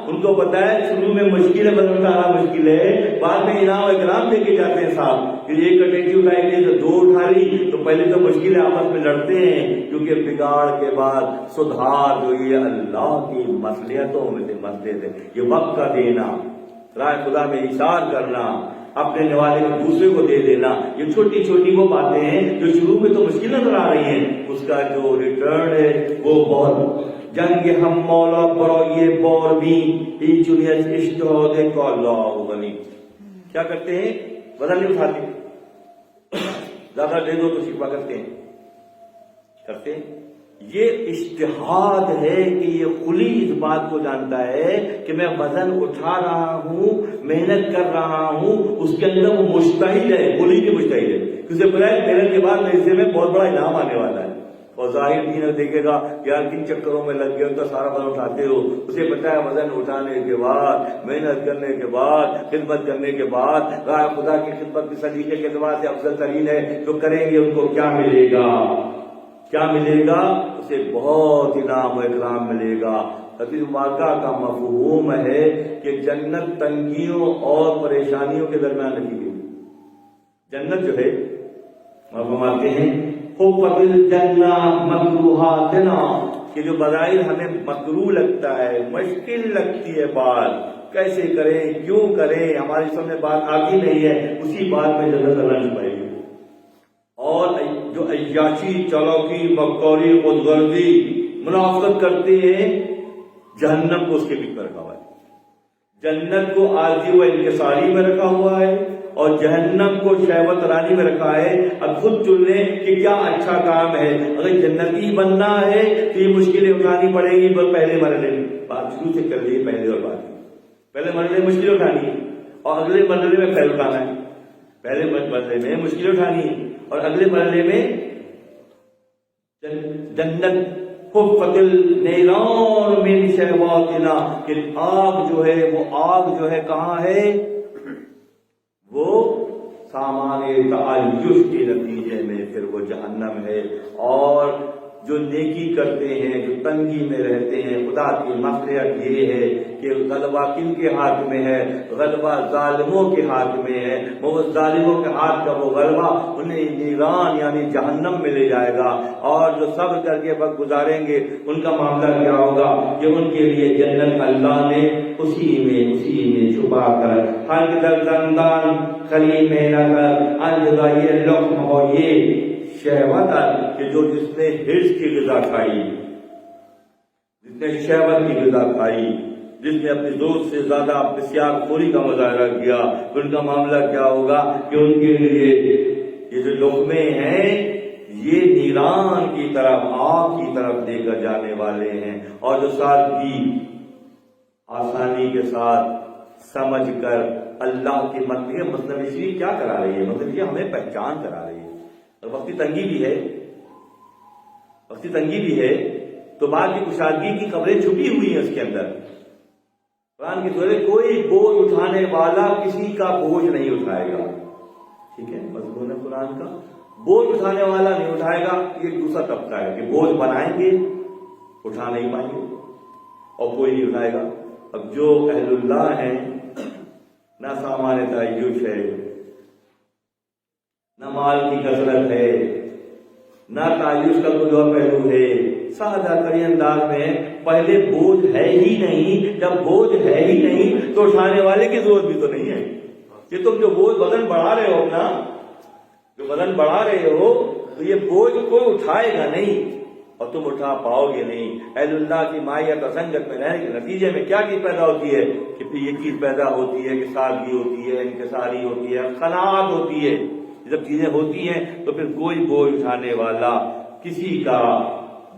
ان کو پتا ہے شروع میں مشکل ہے، وزن اٹھانا مشکل ہے، بعد میں انعام اکرام دے کے جاتے ہیں صاحب کہ ایک کٹیچی اٹھائی گئی تو دو اٹھا لی، تو پہلے تو مشکل ہے، آپس میں لڑتے ہیں، کیونکہ بگاڑ کے بعد سدھار جو یہ اللہ کی مصلحتوں میں سے مصلحت ہے۔ یہ وقت کا دینا، رائے خدا میں ایثار کرنا، اپنے نوالے کو دوسرے کو دے دینا، یہ چھوٹی چھوٹی وہ باتیں ہیں جو شروع میں تو مشکل نظر آ رہی ہیں، اس کا جو ریٹرن ہے وہ بہت جنگ ہم مولا برو یہ بور بھی ایچولیس اشتہود کو اللہ غنی۔ کیا کرتے ہیں؟ وزن نہیں اٹھاتے، زیادہ دے دو تو شکوا کرتے ہیں، یہ اجتہاد ہے کہ یہ خلی اس بات کو جانتا ہے کہ میں وزن اٹھا رہا ہوں، محنت کر رہا ہوں، اس کے اندر وہ مجتہد ہے، خلی کی مجتہد ہے، کیونکہ پتہ ہے محنت کے بعد میرے حصے میں بہت بڑا انعام آنے والا ہے۔ اور ظاہر دین دیکھے گا یار کن چکروں میں لگ گئے تو سارا وزن اٹھاتے ہو، اسے پتا ہے وزن اٹھانے کے بعد، محنت کرنے کے بعد، خدمت کرنے کے بعد، راہ خدا کی خدمت کے سلیقے کے اعتبار سے افضل ترین ہے، جو کریں گے ان کو کیا ملے گا؟ کیا ملے گا؟ اسے بہت انعام و اکرام ملے گا۔ حدیث مبارکہ کا مفہوم ہے کہ جنت تنگیوں اور پریشانیوں کے درمیان رکھی گئی۔ جنت جو ہے فرماتے ہیں حفت الجنہ مکروہاتنا، کہ جو بظاہر ہمیں مکروہ لگتا ہے، مشکل لگتی ہے بات، کیسے کریں، کیوں کریں، ہماری سامنے بات آتی نہیں ہے، اسی بات میں جنت اللہ چھپائے گی۔ اور جو عیاشی، چالاکی، مکاری، خود غرضی، منافقت کرتے ہیں، جہنم کو اس کے بیچ میں رکھا ہوا ہے۔ جنت کو عارضی و انکساری میں رکھا ہوا ہے اور جہنم کو شہوت رانی میں رکھا ہے۔ اب خود چن لیں کہ کیا اچھا کام ہے۔ اگر جنتی بننا ہے تو یہ مشکلیں اٹھانی پڑیں گی، بس پہلے مرحلے میں بات شروع سے کر لی، پہلے اور بعد میں۔ پہلے مرحلے میں مشکلیں اٹھانی ہے اور اگلے مرحلے میں پہل اٹھانا ہے۔ پہلے مرحلے میں مشکلیں اٹھانی ہے اور اگلے مرحلے میں جنت حفت النیران من شہواتنا، کہ آگ جو ہے، وہ آگ جو ہے کہاں ہے؟ وہ سامان تعیش کے نتیجے میں پھر وہ جہنم ہے۔ اور جو نیکی کرتے ہیں، جو تنگی میں رہتے ہیں، خدا کی مغفرت یہ ہے کہ غلبہ کن کے ہاتھ میں ہے؟ غلبہ ظالموں کے ہاتھ میں ہے۔ وہ ظالموں کے ہاتھ کا وہ غلبہ انہیں نیران یعنی جہنم میں لے جائے گا، اور جو صبر کر کے وقت گزاریں گے ان کا معاملہ کیا ہوگا کہ ان کے لیے جنت اللہ نے اسی میں چھپا کر ہر در زندان خلی میں نظر انجزائی لقم ہو، یہ شہوت کہ جو جس نے حرص کی غذا کھائی، جس نے شہوت کی غذا کھائی، جس نے اپنی ضرورت سے زیادہ بسیار خوری کا مظاہرہ کیا، ان کا معاملہ کیا ہوگا کہ ان کے لیے یہ جو لقمے ہیں یہ نیران کی طرف، آگ کی طرف لے کر جانے والے ہیں۔ اور جو سادگی، آسانی کے ساتھ سمجھ کر اللہ کی مطلب شریف کیا کرا رہی ہے؟ مطلب یہ ہمیں پہچان کرا رہی ہے۔ اور وقتی تنگی بھی ہے تو بعد کی کشادگی کی خبریں چھپی ہوئی ہیں اس کے اندر۔ قرآن کی سورہ کوئی بوجھ اٹھانے والا کسی کا بوجھ نہیں اٹھائے گا، ٹھیک ہے، مضمون قرآن کا بوجھ اٹھانے والا نہیں اٹھائے گا۔ یہ دوسرا طبقہ ہے کہ بوجھ بنائیں گے، اٹھا نہیں پائیں گے اور کوئی نہیں اٹھائے گا۔ اب جو اہل اللہ ہیں، نہ سامان تعیش ہے، نہ مال کی کثرت ہے، نہ تعیش کا کوئی اور پہلو ہے، سادہ ترین انداز میں پہلے بوجھ ہے ہی نہیں۔ جب بوجھ ہے ہی نہیں تو اٹھانے والے کی ضرورت بھی تو نہیں ہے۔ یہ تم جو بوجھ وزن بڑھا رہے ہو نا، جو وزن بڑھا رہے ہو تو یہ بوجھ کوئی اٹھائے گا نہیں اور تم اٹھا پاؤ گے نہیں۔ اہل اللہ کی مائیت اور سنگت میں رہنے کے نتیجے میں کیا چیز پیدا ہوتی ہے کہ پھر یہ چیز پیدا ہوتی ہے کہ سادگی ہوتی ہے، انکساری ہوتی ہے، قناعت ہوتی ہے۔ جب چیزیں ہوتی ہیں تو پھر کوئی بوجھ اٹھانے والا کسی کا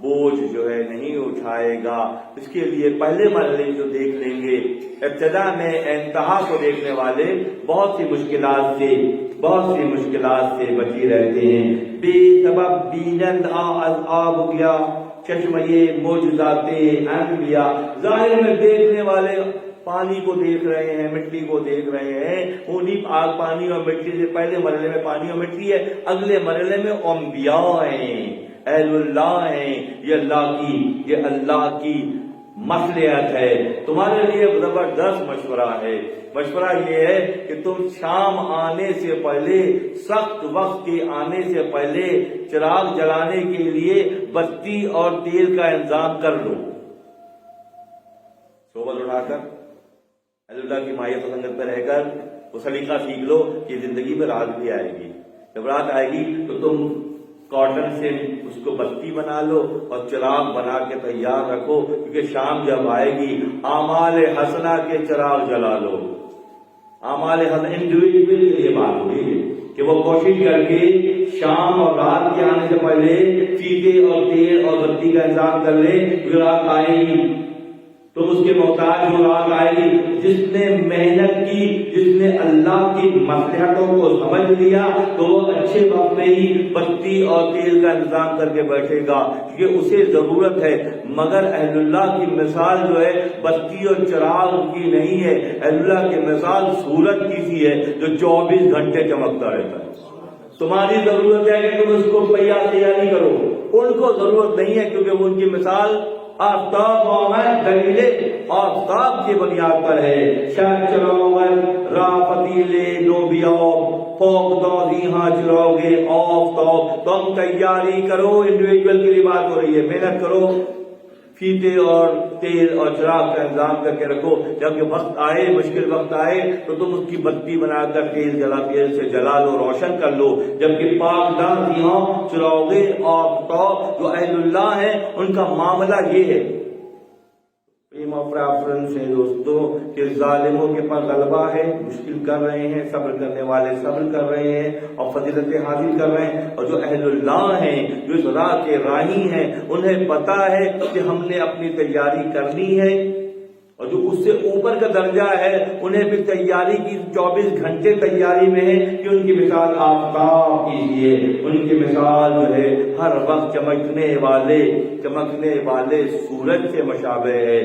بوجھ جو ہے نہیں اٹھائے گا۔ اس کے لیے پہلے مرحلے جو دیکھ لیں گے، ابتدا میں انتہا کو دیکھنے والے بہت سی مشکلات سے بچی رہتے ہیں۔ بے سبب بینند آب گیا چشمے معجزات انبیاء، ظاہر میں دیکھنے والے پانی کو دیکھ رہے ہیں، مٹی کو دیکھ رہے ہیں، انہی آگ پانی اور مٹی سے پہلے مرحلے میں پانی اور مٹی ہے، اگلے مرحلے میں انبیاء ہیں، اہل اللہ ہیں۔ یہ اللہ کی مصلحت ہے، تمہارے لیے زبردست مشورہ ہے۔ مشورہ یہ ہے کہ تم شام آنے سے پہلے، سخت وقت کے آنے سے پہلے چراغ جلانے کے لیے بتی اور تیل کا انتظام کر لو۔ صحبت اٹھا کر اللہ کی مائیت و سنگت میں رہ کر وہ سلیقہ سیکھ لو کہ زندگی میں رات بھی آئے گی۔ جب رات آئے گی تو تم کاٹن سے اس کو بتی بنا لو اور چراغ بنا کے تیار رکھو، کیونکہ شام جب آئے گی اعمال حسنہ کے چراغ جلا لو، اعمال انڈیویجول کے لیے بات ہو رہی ہے کہ وہ کوشش کر کے شام اور رات کے آنے سے پہلے چیٹے اور تیل اور بتی کا انتظام کر لے، رات آئے گی تم اس کے محتاج ہو، رات آئے گی۔ جس نے محنت کی، جس نے اللہ کی مصلحتوں کو سمجھ لیا تو وہ اچھے وقت میں ہی بتی اور تیل کا انتظام کر کے بیٹھے گا، کیونکہ اسے ضرورت ہے۔ مگر اہل اللہ کی مثال جو ہے بتی اور چراغ کی نہیں ہے، اہل اللہ کی مثال سورج کی سی ہے جو 24 گھنٹے چمکتا رہتا ہے۔ تمہاری ضرورت ہے کہ تم اس کو پیا تیاری کرو، ان کو ضرورت نہیں ہے، کیونکہ وہ ان کی مثال آفتاب دلیل آفتاب کی بنیاد پر ہے۔ شاید چراغ راہ فتیلے لوبیاؤ فوق دوزی ہاں چراؤ گے آفتاب، تم تیاری کرو۔ انڈیویجول کے لیے بات ہو رہی ہے، محنت کرو، فیتے اور تیل اور چراغ کا انتظام کر کے رکھو، جب یہ وقت آئے، مشکل وقت آئے تو تم اس کی بتی بنا کر تیل سے جلا لو، روشن کر لو۔ جبکہ پاک دان دیہاں چراغ آفتاب جو اہل اللہ ہیں ان کا معاملہ یہ ہے۔ پریفرنس ہے دوستوں کہ ظالموں کے پاس غلبہ ہے، مشکل کر رہے ہیں، صبر کرنے والے صبر کر رہے ہیں اور فضیلتیں حاصل کر رہے ہیں، اور جو اہل اللہ ہیں، جو اس راہ کے راہی ہیں، انہیں پتا ہے کہ ہم نے اپنی تیاری کرنی ہے، اور جو اس سے اوپر کا درجہ ہے انہیں بھی تیاری کی 24 گھنٹے تیاری میں ہے کہ ان کی مثال آفتاب کیجیے، ان کی مثال جو ہے ہر وقت چمکنے والے سورج سے مشابہ ہے۔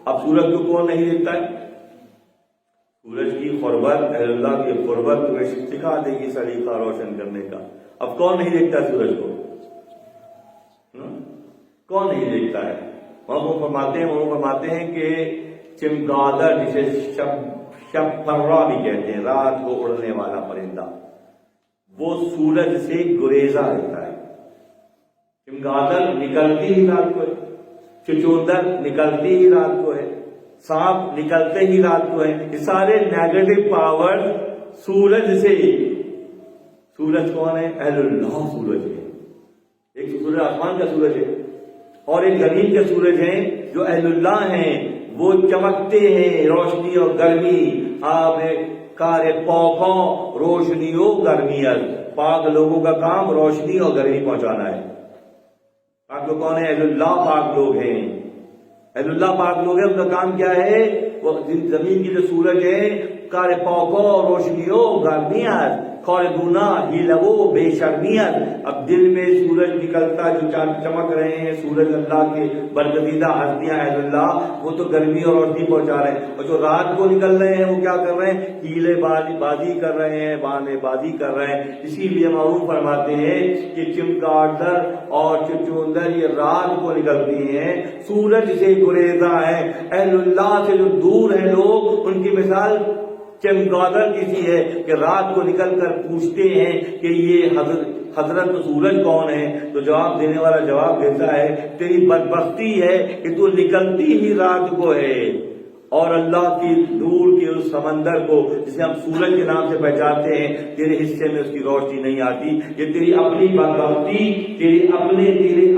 اب سورج کو کون نہیں دیکھتا ہے؟ سورج کی قربت، اہل اللہ کی قربت تمہیں سکھا دے گی سلیقہ روشن کرنے کا۔ اب کون نہیں دیکھتا سورج کو؟ کون نہیں دیکھتا ہے؟ وہ فرماتے ہیں کہ چمگادڑ، جسے شب فرا بھی کہتے ہیں، رات کو اڑنے والا پرندہ، وہ سورج سے گریزا رہتا ہے۔ چمگادڑ نکلتی ہی رات کو ہے، چچوندر نکلتی ہی رات کو ہے، سانپ نکلتے ہی رات کو ہے۔ یہ سارے نیگیٹو پاور سورج سے۔ سورج کون ہے؟ اہل اللہ سورج ہے۔ ایک سورج آسمان کا سورج ہے اور ایک زمین کے سورج ہیں جو اہل اللہ ہیں، وہ چمکتے ہیں روشنی اور گرمی۔ آپ کار پوکھوں روشنی و گرمیت، پاک لوگوں کا کام روشنی اور گرمی پہنچانا ہے۔ پاک لوگ کون ہیں؟ اہل اللہ پاک لوگ ہیں، اہل اللہ پاک لوگ ہیں۔ ان کا کام کیا ہے؟ وہ زمین کی جو سورج ہے، کار پوکھوں روشنی و گرمیت، خور گنا ہی لگو بے شرمیت۔ اب دل میں سورج نکلتا جو چمک رہے ہیں، سورج اللہ کے برگزیدہ ہستیاں اہل اللہ، وہ تو گرمی اور روشنی پہنچا رہے ہیں، اور جو رات کو نکل رہے ہیں وہ کیا کر رہے ہیں؟ ہیلے بازی کر رہے ہیں، بانے بازی کر رہے ہیں۔ اسی لیے معروف فرماتے ہیں کہ چمگادڑ اور چچوندر یہ رات کو نکلتی ہیں، سورج سے گریزاں ہیں۔ اہل اللہ سے جو دور ہیں لوگ، ان کی مثال چمگادڑ کسی ہے کہ رات کو نکل کر پوچھتے ہیں کہ یہ حضرت سورج کون ہے، تو جواب دینے والا جواب دیتا ہے تیری بدبختی ہے کہ تو نکلتی ہی رات کو ہے، اور اللہ کی دور کے اس سمندر کو جسے ہم سورج کے نام سے پہچانتے ہیں، تیرے حصے میں اس کی روشنی نہیں آتی۔ یہ تیری اپنی بدبختی، تیرے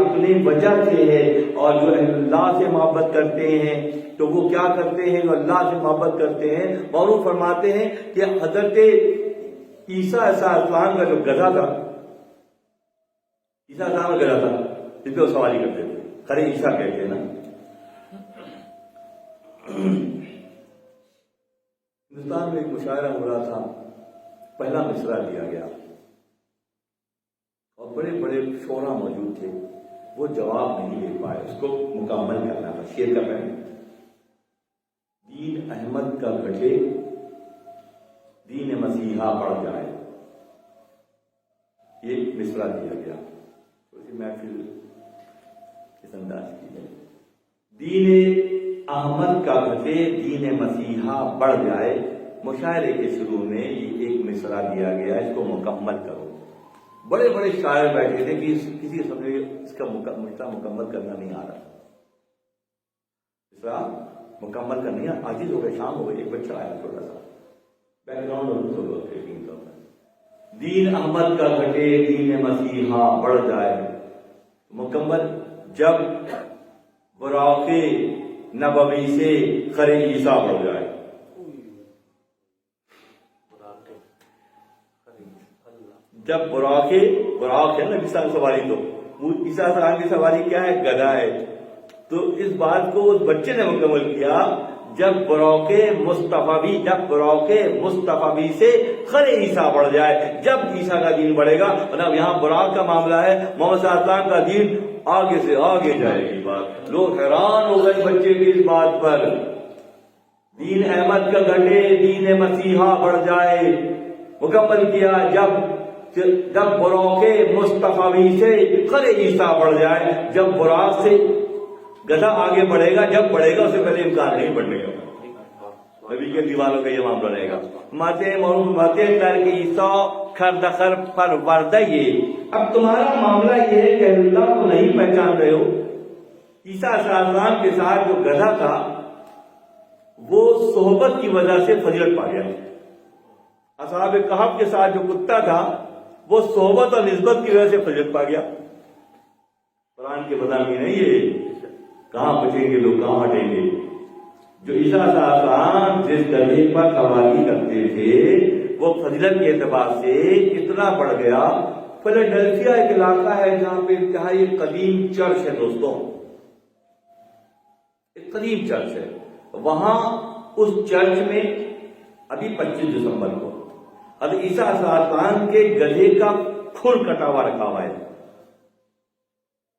اپنے وجہ سے ہے۔ اور جو اللہ سے محبت کرتے ہیں تو وہ کیا کرتے ہیں؟ جو اللہ سے محبت کرتے ہیں، معروف فرماتے ہیں کہ حضرت عیسیٰ علیہ السلام کا جو گدھا تھا، عیسیٰ علیہ السلام کا گدھا تھا جس پہ وہ سواری کرتے تھے، خرے عیسیٰ کہتے ہیں نا۔ ہندوستان میں ایک مشاعرہ ہو رہا تھا، پہلا مصرع دیا گیا اور بڑے بڑے شعراء موجود تھے، وہ جواب نہیں دے پائے، اس کو مکمل کرنا تھا۔ شعر کا پہلے دین احمد کا گھٹے دین مسیحا بڑھ جائے، یہ مصرع دیا گیا، تھوڑی محفل اس انداز کی ہے۔ دین احمد کا گھٹے دین مسیحا بڑھ جائے، مشاعرے کے شروع میں یہ ایک مصرع دیا گیا، اس کو مکمل کرو۔ بڑے بڑے شاعر بیٹھے تھے کہ کسی کے سامنے اس کا مصرع مکمل کرنا نہیں آ رہا، مصرع مکمل کرنی ہے، عاجز ہو گئے، شام ہو گئی، ایک بچہ آیا تھوڑا سا بیک گراؤنڈ دین احمد کا گھٹے دین مسیحا بڑھ جائے، مکمل جب براق نبوی سے خرے عیسیٰ بڑھ جائے۔ جب براق ہے نا مثال سواری، تو وہ عیسیٰ السلام کی سواری کیا ہے؟ گدھا ہے. تو اس بات کو اس بچے نے مکمل کیا جب براق مصطفی سے خر عیسیٰ بڑھ جائے، جب عیسیٰ کا دین بڑھے گا. مطلب یہاں براق کا معاملہ ہے، محمد صلی اللہ علیہ وسلم کا دین آگے سے آگے جائے گی بات. لوگ حیران ہو گئے بچے کی اس بات پر. دین احمد کا گھٹے، دین مسیحا بڑھ جائے. مکمل کیا جب براق مصطفی سے خر عیسیٰ بڑھ جائے. جب براق سے گدھا آگے بڑھے گا، جب بڑھے گا اس سے پہلے امکان نہیں بڑھنے کا. نبی کے دیوانوں کا یہ معاملہ رہے گا. ترک عیسیٰ خردخر پروردہ. اب تمہارا معاملہ یہ ہے کہ اللہ کو نہیں پہچان رہے ہو. عیسیٰ علیہ السلام کے ساتھ جو گدھا تھا وہ صحبت کی وجہ سے فضیلت پا گیا. اصحاب کہف کے ساتھ جو کتا تھا وہ صحبت اور نسبت کی وجہ سے فضیلت پا گیا. قرآن کے بدامی نہیں ہے. کہاں بچیں گے لوگ، کہاں ہٹیں گے. جو عیسیٰ علیہ السلام جس گدھے پر سواری کرتے تھے وہ فضیلت کے اعتبار سے اتنا بڑھ گیا. فیلاڈیلفیا ایک علاقہ ہے جہاں پہ انتہائی قدیم چرچ ہے دوستوں، ایک قدیم چرچ ہے. وہاں اس چرچ میں ابھی 25 دسمبر کو حضرت عیسیٰ علیہ السلام کے گدھے کا کھر کٹا ہوا رکھا ہوا ہے.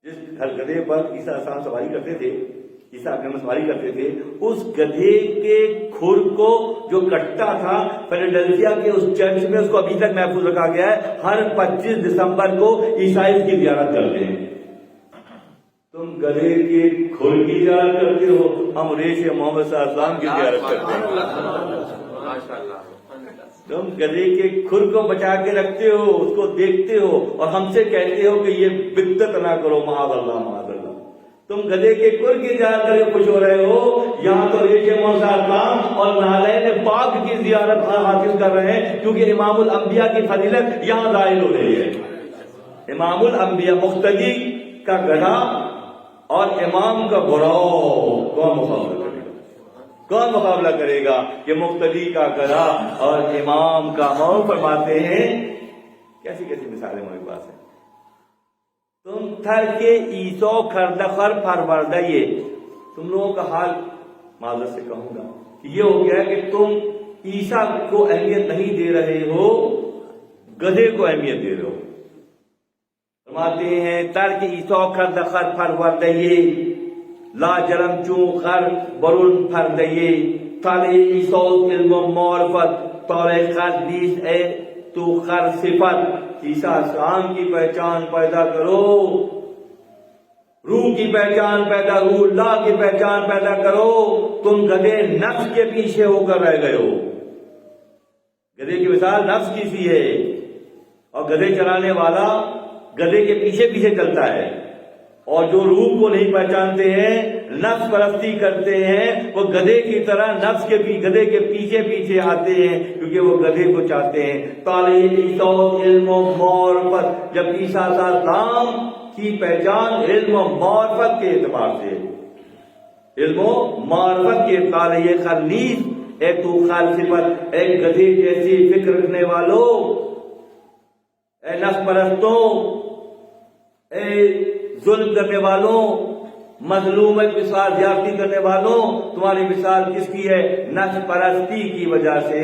جس گدھے پر عیسیٰ علیہ السلام سواری کرتے تھے، عیسیٰ اپنے سواری کرتے تھے، اس گدھے کے کھر کو جو کٹتا تھا فیلاڈیلفیا کے اس چرچ میں اس کو ابھی تک محفوظ رکھا گیا ہے. ہر 25 دسمبر کو عیسائی اس کی زیارت کرتے ہیں. تم گدھے کے کھر کی زیارت کرتے ہو، ہم ریش محمد صلی اللہ علیہ وسلم کی زیارت کرتے ہیں. تم گدھے کے کھر کو بچا کے رکھتے ہو، اس کو دیکھتے ہو اور ہم سے کہتے ہو کہ یہ بدعت نہ کرو، معاذ اللہ معاذ اللہ. تم گدھے کے کھر کی زیارت کر کے خوش ہو رہے ہو، یہاں تو ریش محمد اور نالین پاک کی زیارت حاصل کر رہے ہیں، کیونکہ امام الانبیاء کی فضیلت یہاں ظاہر ہو رہی ہے. امام الانبیاء مقتدی کا گدھا اور امام کا براق، کون مقابلہ کرے گا؟ کون مقابلہ کرے گا کہ مقتدی کا گدھا اور امام کا مو فرماتے ہیں. کیسی کیسی مثالیں ہمارے پاس ہیں. تم تھر کے عیسیٰ خردخر پروردہ. تم لوگوں کا حال معذرت سے کہوں گا کہ یہ ہو گیا کہ تم عیسیٰ کو اہمیت نہیں دے رہے ہو، گدھے کو اہمیت دے رہے ہو. فرماتے ہیں ترک عیسیٰ خردخر پروردہ لا جرم چون خر برون پردہ. طالع عیسیٰ علم و معرفت طالع خر نیست اے تو خر صفت. عیسیٰ السلام کی پہچان پیدا کرو، روح کی پہچان پیدا، روح اللہ کی پہچان پیدا کرو. تم گدھے نفس کے پیچھے ہو کر رہ گئے ہو. گدھے کی مثال نفس کی سی ہے، اور گدھے چلانے والا گدھے کے پیچھے پیچھے چلتا ہے. اور جو روح کو نہیں پہچانتے ہیں، نفس پرستی کرتے ہیں، وہ گدھے کی طرح گدھے کے پیچھے پیچھے آتے ہیں، کیونکہ وہ گدھے کو چاہتے ہیں. طالع عیسیٰ علم و معرفت. جب عیسیٰ علیہ السلام کی پہچان علم و معرفت کے اعتبار سے، علم و معرفت کے طالع خرنیس اے تو خال صفت. اے گدھے جیسی فکر رکھنے والوں، اے نفس پرستوں، اے ظلم کرنے والوں، مظلوم کے ساتھ زیادتی کرنے والوں، تمہاری مثال کس کی ہے؟ نفس پرستی کی وجہ سے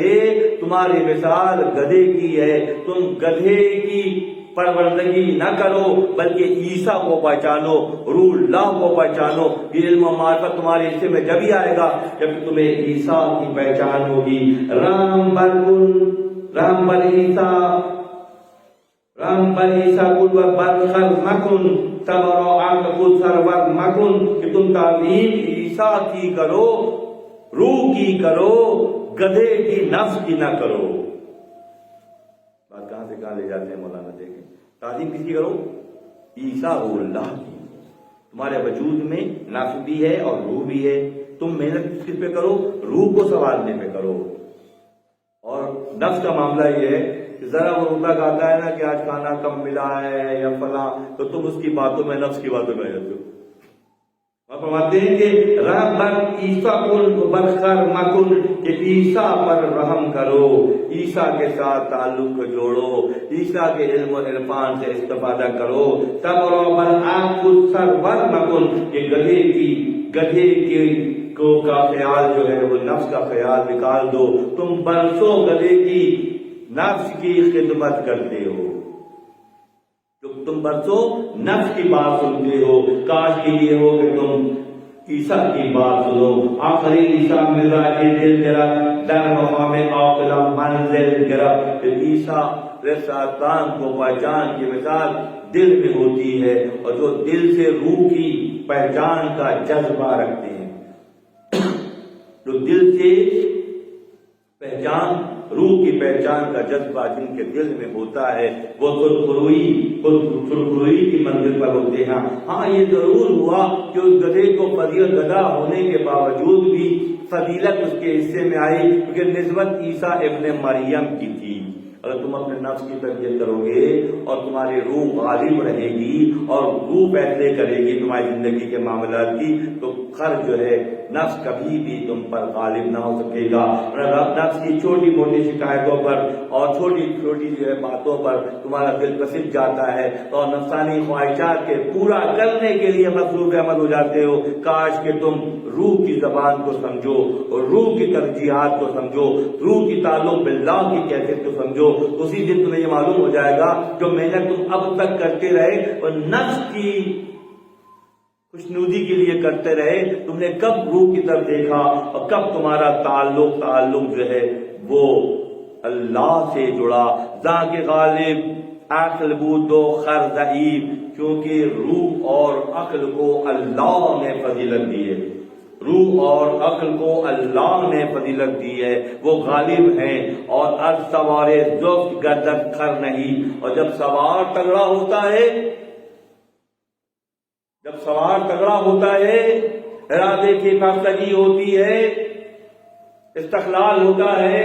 تمہاری مثال گدھے کی ہے. تم گدھے کی پروردگی نہ کرو بلکہ عیسیٰ کو پہچانو، روح اللہ کو پہچانو. یہ علم و معرفت تمہارے حصے میں جب ہی آئے گا جب تمہیں عیسیٰ کی پہچان ہوگی. رام بر عیسیٰ کل برخر مکن تبرو آنکھ کل سرور مکن. کہ تم تعلیم عیسیٰ کی کرو، روح کی کرو، گدھے کی نفس کی نہ کرو. بات کہاں سے کہاں لے جاتے ہیں مولانا. دیکھیں تعلیم کس کی کرو؟ عیسیٰ روح اللہ کی. تمہارے وجود میں نفس بھی ہے اور روح بھی ہے. تم محنت کس پہ کرو؟ روح کو سنوارنے پہ کرو. اور نفس کا معاملہ یہ ہے کہ ذرا وہ روتا کہتا ہے نا کہ آج کھانا کم ملا ہے یا فلاں، تو تم اس کی باتوں میں، نفس کی باتوں میں آ جاتے ہو. اور فرماتے ہیں کہ رحم بر عیسیٰ کل برخر مکن. کہ عیسیٰ پر رحم کرو، عیسیٰ کے ساتھ تعلق کو جوڑو، عیسیٰ کے علم و عرفان سے استفادہ کرو۔ صبر و برآب سرور مکن، کہ گدھے کو کا خیال جو ہے وہ نفس کا خیال نکال دو، تم برسوں گدھے کی نفس کی خدمت کرتے ہو، تم برسوں نفس کی بات سنتے ہو، کاش کے لیے ہو کہ تم عیسیٰ کی بات سنو۔ آخری عیسیٰ مرزا کے دل گرفت، در مقام عاقلہ منزل گرفت۔ عیسیٰ رسالتان کو پہچان کی مثال دل میں ہوتی ہے، اور جو دل سے روح کی پہچان کا جذبہ رکھتے ہیں، جو دل سے روح کی پہچان کا جذبہ جن کے دل میں ہوتا ہے، وہ سرخروئی کی منزل پر ہوتے ہیں۔ ہاں یہ ضرور ہوا کہ اس گدھے کو گدھا ہونے کے باوجود بھی فضیلت اس کے حصے میں آئی، کیونکہ نسبت عیسیٰ ابن مریم کی تھی۔ اگر تم اپنے نفس کی تربیت کرو گے اور تمہاری روح غالب رہے گی اور روح فیصلے کرے گی تمہاری زندگی کے معاملات کی، تو خر جو ہے نفس کبھی بھی تم پر غالب نہ ہو سکے گا۔ نفس کی چھوٹی موٹی شکایتوں پر اور چھوٹی چھوٹی جو ہے باتوں پر تمہارا دل پسند جاتا ہے اور نفسانی خواہشات کے پورا کرنے کے لیے مصروف عمل ہو جاتے ہو۔ کاش کہ تم روح کی زبان کو سمجھو اور روح کی ترجیحات کو سمجھو، روح کی تعلق باللہ کی کیفیت کو سمجھو، اسی دن تمہیں یہ معلوم ہو جائے گا جو محنت تم اب تک کرتے رہے اور نفس کی خوشنودی کے لیے کرتے رہے، تم نے کب روح کی طرف دیکھا اور کب تمہارا تعلق جو ہے وہ اللہ سے جڑا۔ ذاک غالب عقل بود و خر ضعیف، کیونکہ روح اور عقل کو اللہ نے فضیلت دی ہے، روح اور عقل کو اللہ نے فضیلت دی ہے، وہ غالب ہیں اور سوار زفت گردن کھر نہیں۔ اور جب سوار تگڑا ہوتا ہے، ارادے کی پختگی ہوتی ہے، استقلال ہوتا ہے،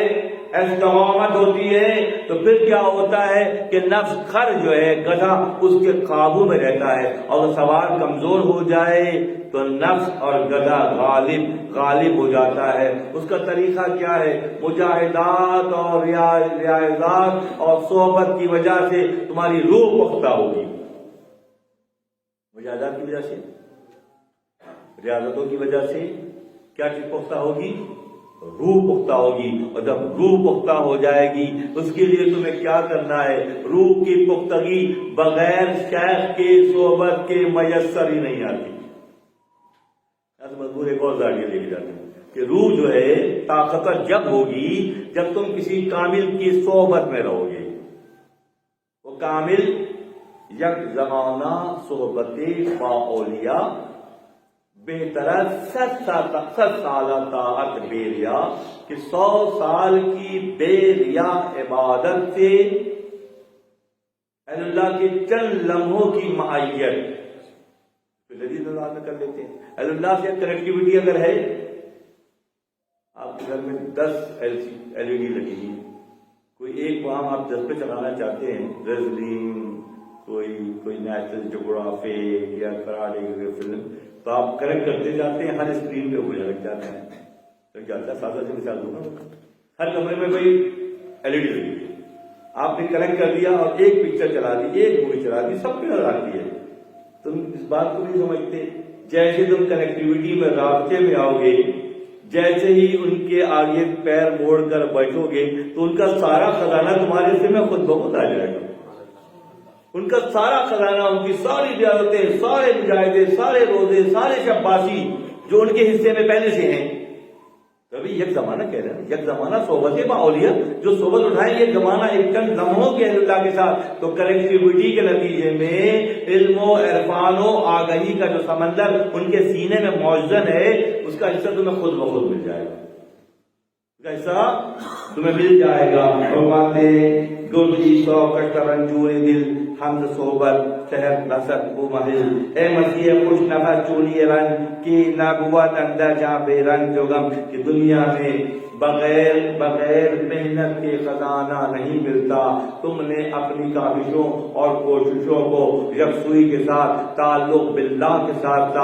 استقامت ہوتی ہے، تو پھر کیا ہوتا ہے کہ نفس خر جو ہے گدھا اس کے قابو میں رہتا ہے، اور سوار کمزور ہو جائے تو نفس اور گدھا غالب ہو جاتا ہے۔ اس کا طریقہ کیا ہے؟ مجاہدات اور ریاضات اور صحبت کی وجہ سے تمہاری روح پختہ ہوگی، مجاہدات کی وجہ سے، ریاضتوں کی وجہ سے کیا چیز پختہ ہوگی؟ روح پختہ ہوگی۔ اور جب روح پختہ ہو جائے گی اس کے لیے تمہیں کیا کرنا ہے؟ روح کی پختگی بغیر شیخ کے صحبت کے میسر ہی نہیں آتی۔ مجبور ایک اور زاویہ لے کے جاتے ہیں کہ روح جو ہے طاقتور جب ہوگی جب تم کسی کامل کی صحبت میں رہو گے۔ وہ کامل یک زمانہ صحبت با اولیاء بہتر 100 سالہ طاعت بیریا، کہ 100 سال کی بیریا عبادت سے اللہ کے چند لمحوں کی معیت لذیذ اللہ میں کر لیتے ہیں۔ اللہ سے کنیکٹیوٹی اگر ہے، آپ کے گھر میں 10 LED لگی ہوئی، کوئی ایک کام آپ 10 پہ چلانا چاہتے ہیں، ریزلنگ، کوئی نیشنل جغرافک یا کراٹے فلم، تو آپ کنیکٹ کرتے جاتے ہیں، ہر اسکرین پہ وہ لگ جاتا ہے۔ سادہ سے مثال دوں گا، ہر کمرے میں کوئی LED لگی ہوئی، آپ نے کنیکٹ کر دیا اور ایک پکچر چلا دی، ایک مووی چلا دی، سب پہ نظر آتی ہے۔ تم اس بات کو نہیں سمجھتے، جیسے تم کنیکٹیوٹی میں رابطے میں آؤ گے، جیسے ہی ان کے آگے پیر موڑ کر بیٹھو گے تو ان کا سارا خزانہ تمہارے حصے میں خود بخود آ جائے گا۔ ان کا سارا خزانہ، ان کی ساری ریاضتیں، سارے مجاہدے، سارے روزے، سارے شباسی جو ان کے حصے میں پہلے سے ہیں۔ کبھی یک زمانہ کہہ رہے ہیں، یک زمانہ صحبت با اولیاء، جو صحبت اٹھائیں یہ زمانہ ایک چند لمحوں کے اللہ کے ساتھ، تو کنیکٹیوٹی کے نتیجے میں علم و عرفان و آگہی کا جو سمندر ان کے سینے میں موزن ہے، اس کا حصہ تمہیں خود بخود مل جائے گا، اس کا حصہ تمہیں مل جائے گا۔ فرماتے گردی سو کشتر رنجور دل حمد صحبت صحت نصب بو محل، اے مسیح خوش نفس چونی رنگ کی نبوت اندر جہاں بے رنگ جو غم، کہ دنیا میں بغیر محنت کے خزانہ نہیں ملتا۔ تم نے اپنی کاوشوں اور کوششوں کو یکسوئی کے ساتھ، تعلق باللہ کے ساتھ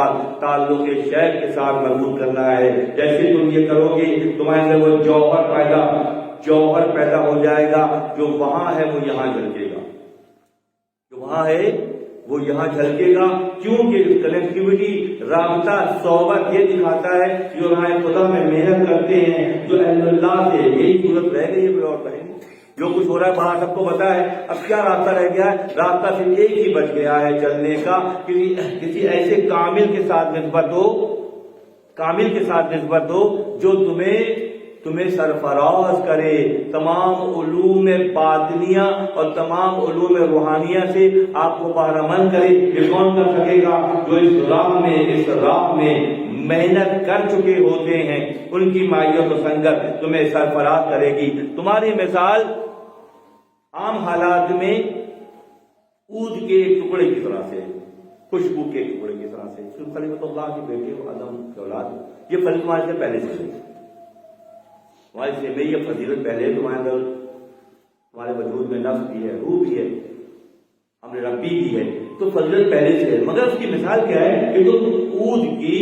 تعلق شیخ کے ساتھ مضبوط کرنا ہے۔ جیسے تم یہ کرو گے تمہارے اندر وہ جوہر پیدا جوہر پیدا ہو جائے گا، جو وہاں ہے وہ یہاں جھلکے گا، جو وہاں ہے وہ یہاں جھلکے گا، کیونکہ کنیکٹیوٹی، رابطہ، صحبت یہ دکھاتا ہے جو راہ خدا میں محنت کرتے ہیں، جو اہل اللہ سے، یہی صورت رہ گئی ہے، کوئی اور رہے گی؟ جو کچھ ہو رہا ہے باہر سب کو پتا ہے، اب کیا راستہ رہ گیا ہے؟ راستہ صرف ایک ہی بچ گیا ہے چلنے کا، کسی ایسے کامل کے ساتھ نسبت ہو، کامل کے ساتھ نسبت ہو جو تمہیں سرفراز کرے تمام علوم باطنیہ اور تمام علوم روحانیہ سے، آپ کو بہرمند کرے۔ یہ کون کر سکے گا؟ جو اس راہ میں محنت کر چکے ہوتے ہیں، ان کی معیت و سنگت تمہیں سرفراز کرے گی۔ تمہاری مثال عام حالات میں عود کے ٹکڑے کی طرح سے، خوشبو کے ٹکڑے کی طرح سے، خلیفۃ اللہ کے بیٹے ہو، آدم کے اولاد، یہ فضل تمہارے سے پہلے سے ہے، تمہارے سے میں یہ فضیلت پہلے تمہارے اندر، تمہارے وجود میں نفس بھی ہے، روح بھی ہے، امر ربی بھی ہے، تو فضیلت پہلے سے ہے۔ مگر اس کی مثال کیا ہے کہ تم عود کی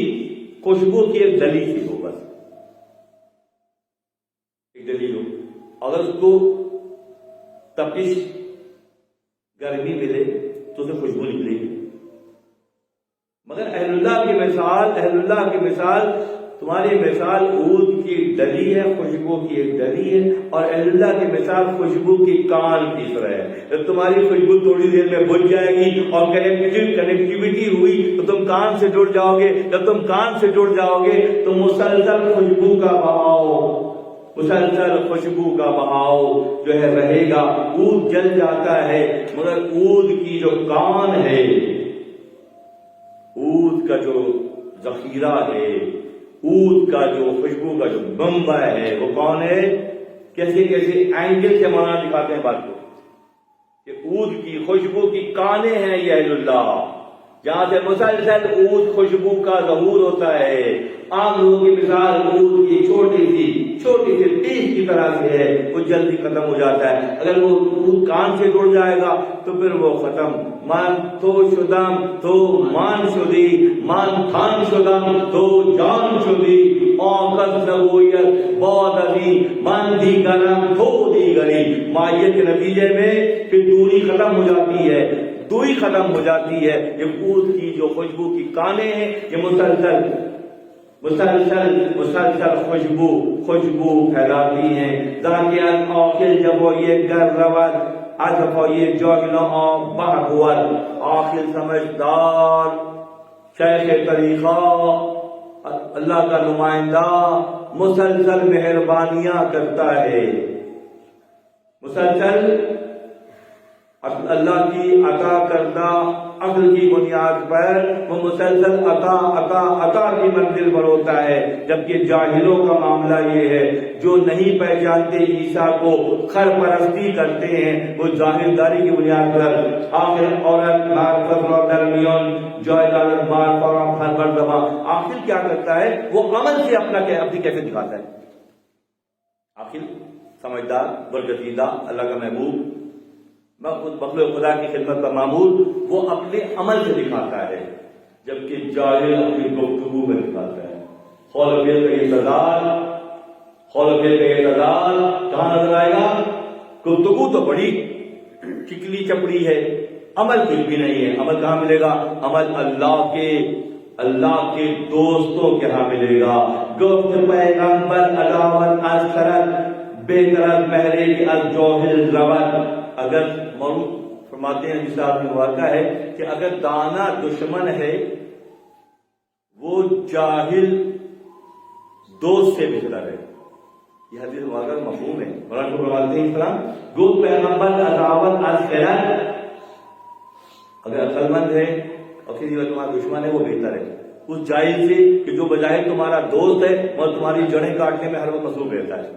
خوشبو کی ایک ڈلی سی ہو، بس ایک ڈلی ہو، اگر اس کو تپش گرمی ملے تو اسے خوشبو نکلے گی۔ مگر اہل اللہ کی مثال، تمہاری مثال عود کی ڈلی ہے، خوشبو کی ایک ڈلی ہے، اور اہل اللہ کی مثال خوشبو کی کان کی طرح ہے۔ جب تمہاری خوشبو تھوڑی دیر میں بجھ جائے گی اور کنیکٹیوٹی ہوئی تو تم کان سے جڑ جاؤ گے، جب تم کان سے جڑ جاؤ گے تو مسلسل خوشبو کا بہاؤ جو ہے رہے گا۔ عود جل جاتا ہے مگر عود کی جو کان ہے، عود کا جو ذخیرہ ہے، عود کا جو خوشبو کا جو بمبا ہے، وہ کون ہے؟ کیسے اینگل سے مانا دکھاتے ہیں بات کو کہ عود کی خوشبو کی کانیں ہیں یہ اہل اللہ، جہاں سے مسلسل عود خوشبو کا ظہور ہوتا ہے۔ عام لوگوں کی مثال عود کی چھوٹی سی تیز کی طرح سے ہے، وہ جلدی ختم ہو جاتا ہے۔ اگر وہ عود کان سے جڑ جائے گا تو پھر وہ ختم۔ من تو شدم تو مان شدی، من تھان شدم تو جان شدی، آکس نبویت بعد ازی من دیگرم تو دیگری۔ مائیت کے نتیجے میں پھر دوری ختم ہو جاتی ہے، دوئی ختم ہو جاتی ہے۔ یہ عود کی جو خوشبو کی کانیں ہیں، یہ مسلسل خوشبو پھیلاتی ہیں۔ ذاکیان آخر جب وہ یہ گر رود عذف و یہ جاگلوں آن بحقوت، آخر سمجھدار شیخ طریقہ اللہ کا نمائندہ مسلسل مہربانیاں کرتا ہے، مسلسل اللہ کی عطا کردہ عقل کی بنیاد پر وہ مسلسل عطا کی منزل پر ہوتا ہے۔ جبکہ جاہلوں کا معاملہ یہ ہے، جو نہیں پہچانتے عیسیٰ کو، خر پرستی کرتے ہیں، وہ ظاہرداری کی بنیاد پر آخر عورت معرفت و درمیان جائداد معرفت ہر مرتبہ آخر کیا کرتا ہے؟ وہ عمل سے اپنی کیفیت دکھاتا ہے۔ آخر سمجھدار، برگزیدہ، اللہ کا محبوب، مخلوق خدا کی خدمت کا معمول، وہ اپنے عمل سے دکھاتا ہے، جبکہ جاہل اپنی گفتگو میں دکھاتا ہے۔ خولفیت کا یہ تضاد کہاں نظر آئے گا؟ گفتگو تو بڑی چکلی چپڑی ہے، عمل کچھ بھی نہیں ہے۔ عمل کہاں ملے گا؟ عمل اللہ کے دوستوں کے ہاں ملے گا۔ گفت پیغمبر عداوت از خرد، بہتر از مہرے کی از جوہل رود۔ اگر معروف فرماتے ہیں جس آپ میں واقع ہے کہ اگر دانا دشمن ہے وہ جاہل دوست سے بہتر ہے، یہ حدیث واقعہ مفہوم ہے۔ مولانا کو فرماتے ہیں اسلام گو پیغمبر عداوت از خرد، اگر عقل مند ہے اور کسی وقت تمہارا دشمن ہے وہ بہتر ہے اس جاہل سے کہ جو بظاہر تمہارا دوست ہے اور تمہاری جڑیں کاٹنے میں ہر وقت مصروف رہتا ہے۔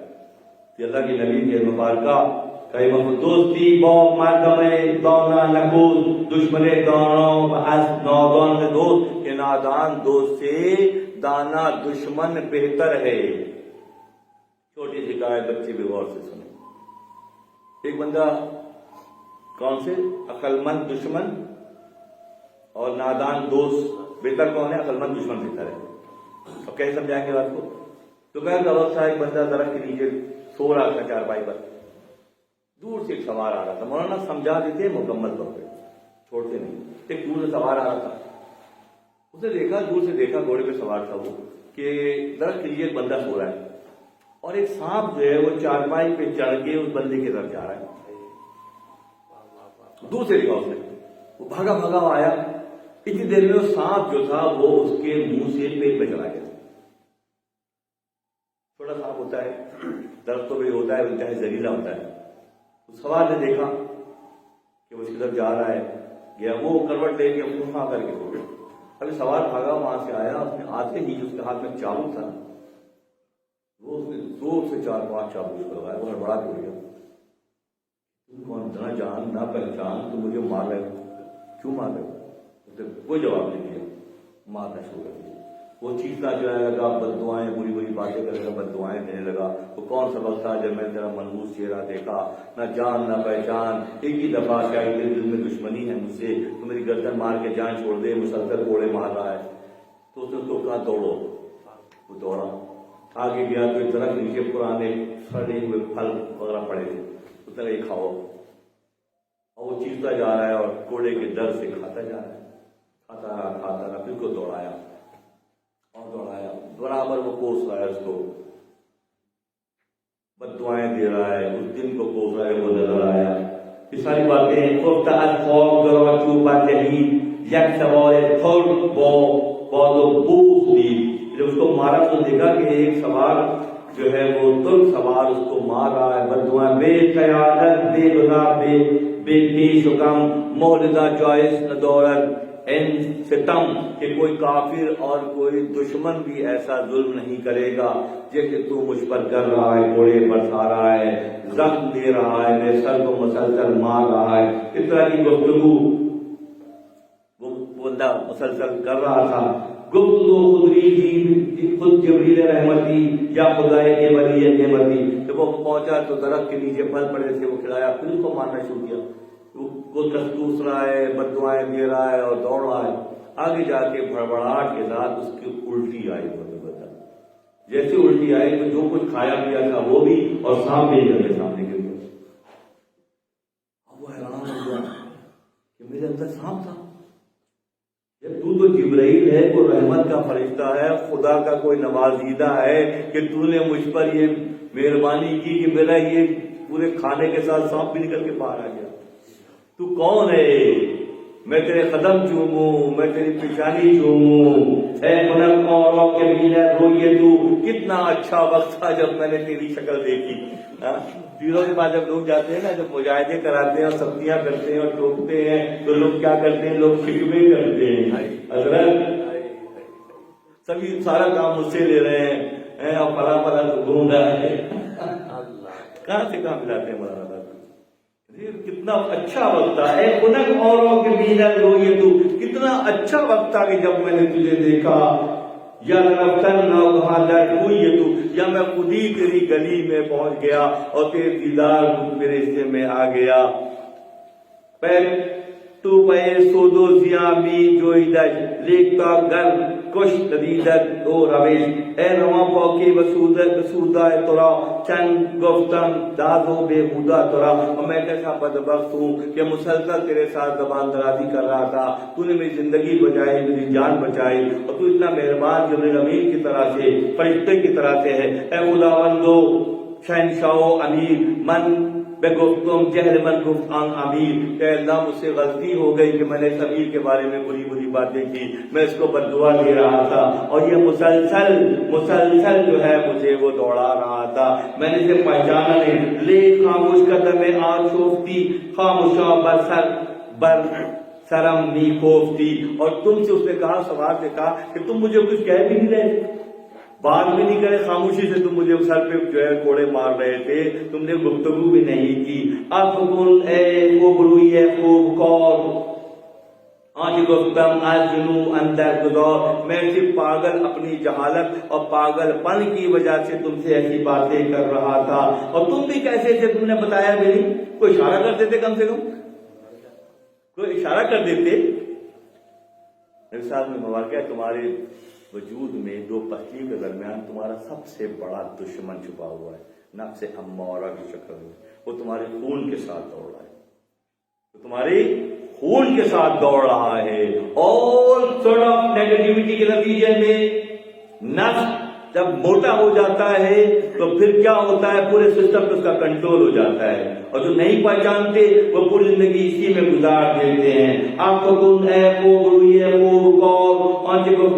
کہ اللہ کے نبی کے مبارکہ دوستی با مردم دانا نکوز، دشمن دانوں از نادان سے دوست، کہ نادان دوست سے دانا دشمن بہتر ہے۔ چھوٹی سی حکایت بچے بھی غور سے سنیں۔ ایک بندہ کون سے عقل مند دشمن اور نادان دوست بہتر کون ہے؟ عقل مند دشمن بہتر ہے۔ اب کیسے سمجھائیں گے بات کو؟ تو کہا کہ ایک بندہ درخت کے نیچے سو رہا تھا چارپائی پر، دور سے ایک سوار آ رہا تھا، مولانا سمجھا دیتے مکمل طور پہ، چھوڑتے نہیں، ایک دور سے سوار آ رہا تھا، اس نے دیکھا، دور سے دیکھا گھوڑے پہ سوار تھا وہ کہ درخت کے لیے ایک بندہ سو رہا ہے اور ایک سانپ جو ہے وہ چارپائی پہ چڑھ کے اس بندے کی طرف جا رہا ہے، دور سے دیکھا اس نے، وہ بھاگا بھاگا آیا، اتنی دیر میں وہ سانپ جو تھا وہ اس کے منہ سے پیٹ پہ چلا گیا، چھوٹا سانپ ہوتا ہے، درختوں پہ ہوتا ہے، انتہائی زہریلا ہوتا ہے، اس سوار نے دیکھا کہ وہ اس کی طرف جا رہا ہے، گیا، وہ کروٹ لے کے خواہ کر کے سو گیا، ابھی سوار بھاگا وہاں سے آیا، اس نے آتے ہی اس کے ہاتھ میں چابک تھا، وہ اس نے زور سے 4-5 چابک لگایا، وہ ہڑبڑا کے اڑ گیا، تم کون، نہ جان نہ پہچان، تم مجھے مار رہے ہو، کیوں مار رہے ہو؟ اس نے کوئی جواب نہیں دیا، مارنا شروع کر دیا، وہ چیخنا چلانے لگا، بد دعائیں، بری بری باتیں کرنے لگا، بد دعائیں دینے لگا، وہ کون سا وقت تھا جب میں نے تیرا منحوس چہرہ دیکھا، نہ جان نہ پہچان، ایک ہی دفعہ کیا تیرے دل میں دشمنی ہے مجھ سے، تو میری گردن مار کے جان چھوڑ دے، مسلسل کوڑے مار رہا ہے، تو اس نے تو کہا دوڑو، وہ دوڑا، آگے گیا تو ایک درخت نیچے پرانے سڑے ہوئے پھل وغیرہ پڑے تھے، اس نے یہ کھاؤ، اور وہ چیختا جا رہا ہے اور کوڑے کے ڈر سے کھاتا جا رہا ہے، کھاتا رہا، پھر کو دوڑایا اور دوڑایا، برابر وہ کوس رہا ہے اس کو، بد دعائیں دے رہا ہے، اس دن کو کوس رہا ہے، وہ نظر آیا، یہ ساری باتیں خوب یک سوال تھوڑ بوس دی، جب اس کو مارا تو دیکھا کہ ایک سوار جو ہے وہ ترک سوار اس کو مار رہا ہے، بد دعائیں، بے قیادت، بے گناہ، بے پیش و کم، مولدہ جائز ندورت، ان ستم، کہ کوئی کافر اور کوئی دشمن بھی ایسا ظلم نہیں کرے گا جیسے تو مجھ پر کر رہا ہے، کوڑے برسا رہا ہے، زخم دے رہا ہے، میرے سر کو مسلسل مار رہا ہے، اس طرح کی گفتگو وہ بندہ مسلسل کر رہا تھا، گفتگو خود جبریل رحمتی یا خدائے کے ولی نعمتی، جب وہ پہنچا تو درخت کے نیچے پھل پڑے تھے، وہ کھلایا، پھر اس کو مارنا شروع کیا، وہ درخت ٹوس رہا ہے، بد دعائیں دے رہا ہے اور دوڑ رہا ہے، آگے جا کے بڑبڑاہٹ کے ساتھ اس کی الٹی آئی، جیسے الٹی آئی تو جو کچھ کھایا پیا تھا وہ بھی، اور سامنے کے سامنے گر گیا، اب وہ حیران ہو گیا کہ میرے اندر سانپ تھا، جب تو جبرائیل ہے، کوئی رحمت کا فرشتہ ہے، خدا کا کوئی نوازیدہ ہے کہ تو نے مجھ پر یہ مہربانی کی کہ میرا یہ پورے کھانے کے ساتھ سانپ بھی نکل کے باہر آ گیا، تو کون ہے؟ میں تیرے قدم چوموں، میں تیری پیشانی چوموں، اے منک اوروں کے میلے روئیے، تو کتنا اچھا وقت تھا جب میں نے تیری شکل دیکھی۔ پیروں کے پاس جب لوگ جاتے ہیں نا، جب مجاہدے کراتے ہیں اور سختیاں کرتے ہیں اور ٹوکتے ہیں، تو لوگ کیا کرتے ہیں؟ لوگ شکوے کرتے ہیں، حضرت سبھی سارا کام مجھ سے لے رہے ہیں اور پلا پلا تو گھوم رہا ہے، کہاں سے کہاں ملاتے ہیں مولانا؟ کتنا اچھا وقت تھا، اے خنک اوروں کے مینر روئے، تو کتنا اچھا وقت تھا کہ جب میں نے تجھے دیکھا، یا رفتن نوگاں در ہوئی، تو یا میں خود ہی تیری گلی میں پہنچ گیا اور تیرے دیدار میرے حصے میں آ گیا، پیر تو پے سودو زیامی جو ادج لیکتا گر کش ندیدت دو روش، اے رواں پوکی وسودہ ترا چند گفتم دادو بے خدا ترا، اور میں کیسا بدبخت ہوں کہ مسلسل تیرے ساتھ زبان درازی کر رہا تھا، تو نے میری زندگی بچائی، میری جان بچائی، اور تو اتنا مہربان جبریل امین کی طرح سے، فرشتے کی طرح سے ہے، اے خداوندو شہنشاہ امیر، من بے گفتم جہل من گفت آن امیر، کہ اللہ مجھ سے غلطی ہو گئی کہ میں نے اس امیر کے بارے میں بری بری باتیں کی، میں اس کو بد دعا دے رہا تھا، اور یہ مسلسل جو ہے مجھے وہ دوڑا رہا تھا، میں نے اسے پہچانا نہیں، لے خاموش قدم آشوفتی خاموشاں بر سرم نی کوفتی، اور تم سے اس نے کہا، سوال سے کہا کہ تم مجھے کچھ کہہ بھی نہیں رہے، بات بھی نہیں کرے، خاموشی سے تم مجھے سر پہ جو ہے کوڑے مار رہے تھے، تم نے گفتگو بھی نہیں کی، افغن اے خوب روئی ہے خوب کور، آج گفتم از جنو اندر گدور، میں صرف پاگل اپنی جہالت اور پاگل پن کی وجہ سے تم سے ایسی باتیں کر رہا تھا، اور تم بھی کیسے تھے؟ تم نے بتایا بھی نہیں، کوئی اشارہ کر دیتے، کم سے کم کوئی اشارہ کر دیتے۔ میرے ساتھ میں مواقع ہے، تمہارے وجود میں دو پہلو کے درمیان تمہارا سب سے بڑا دشمن چھپا ہوا ہے، نفس امارہ کی شکل میں، وہ تمہارے خون کے ساتھ دوڑ رہا ہے، وہ تمہاری خون کے ساتھ دوڑ رہا ہے. اور سورٹ آف نیگیٹیوٹی کے نتیجے میں نفس جب موٹا ہو جاتا ہے تو پھر کیا ہوتا ہے، پورے سسٹم پہ اس کا کنٹرول ہو جاتا ہے، اور جو نہیں پہچانتے وہ پوری زندگی اسی میں گزار دیتے ہیں. آپ کو تم اے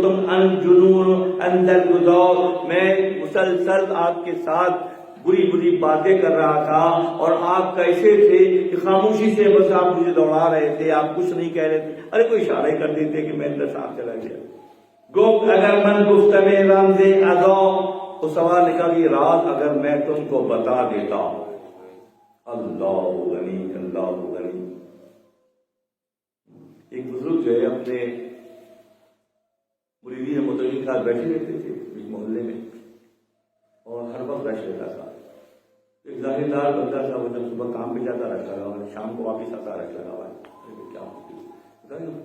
تم ان جنون اندر گزار، میں مسلسل آپ کے ساتھ بری بری باتیں کر رہا تھا، اور آپ کیسے تھے کہ خاموشی سے بس آپ مجھے دوڑا رہے تھے، آپ کچھ نہیں کہہ رہے تھے، ارے کوئی اشارہ ہی کر دیتے کہ میں اندر صاف چلا گیا. گفت اگر من گفتم رمز ادا، تو سوال نکلا کہ راز اگر میں تم کو بتا دیتا. اللہ غنی، اللہ غنی. ایک بزرگ جو ہے اپنے مریدین متقین کے ساتھ بیٹھے رہتے تھے ایک محلے میں، اور ہر وقت رش رہتا تھا. ایک ظاہر دار بندہ تھا، وہ جب صبح کام پہ جاتا رش لگا ہوا ہے، شام کو واپس آتا رش لگا ہوا ہے.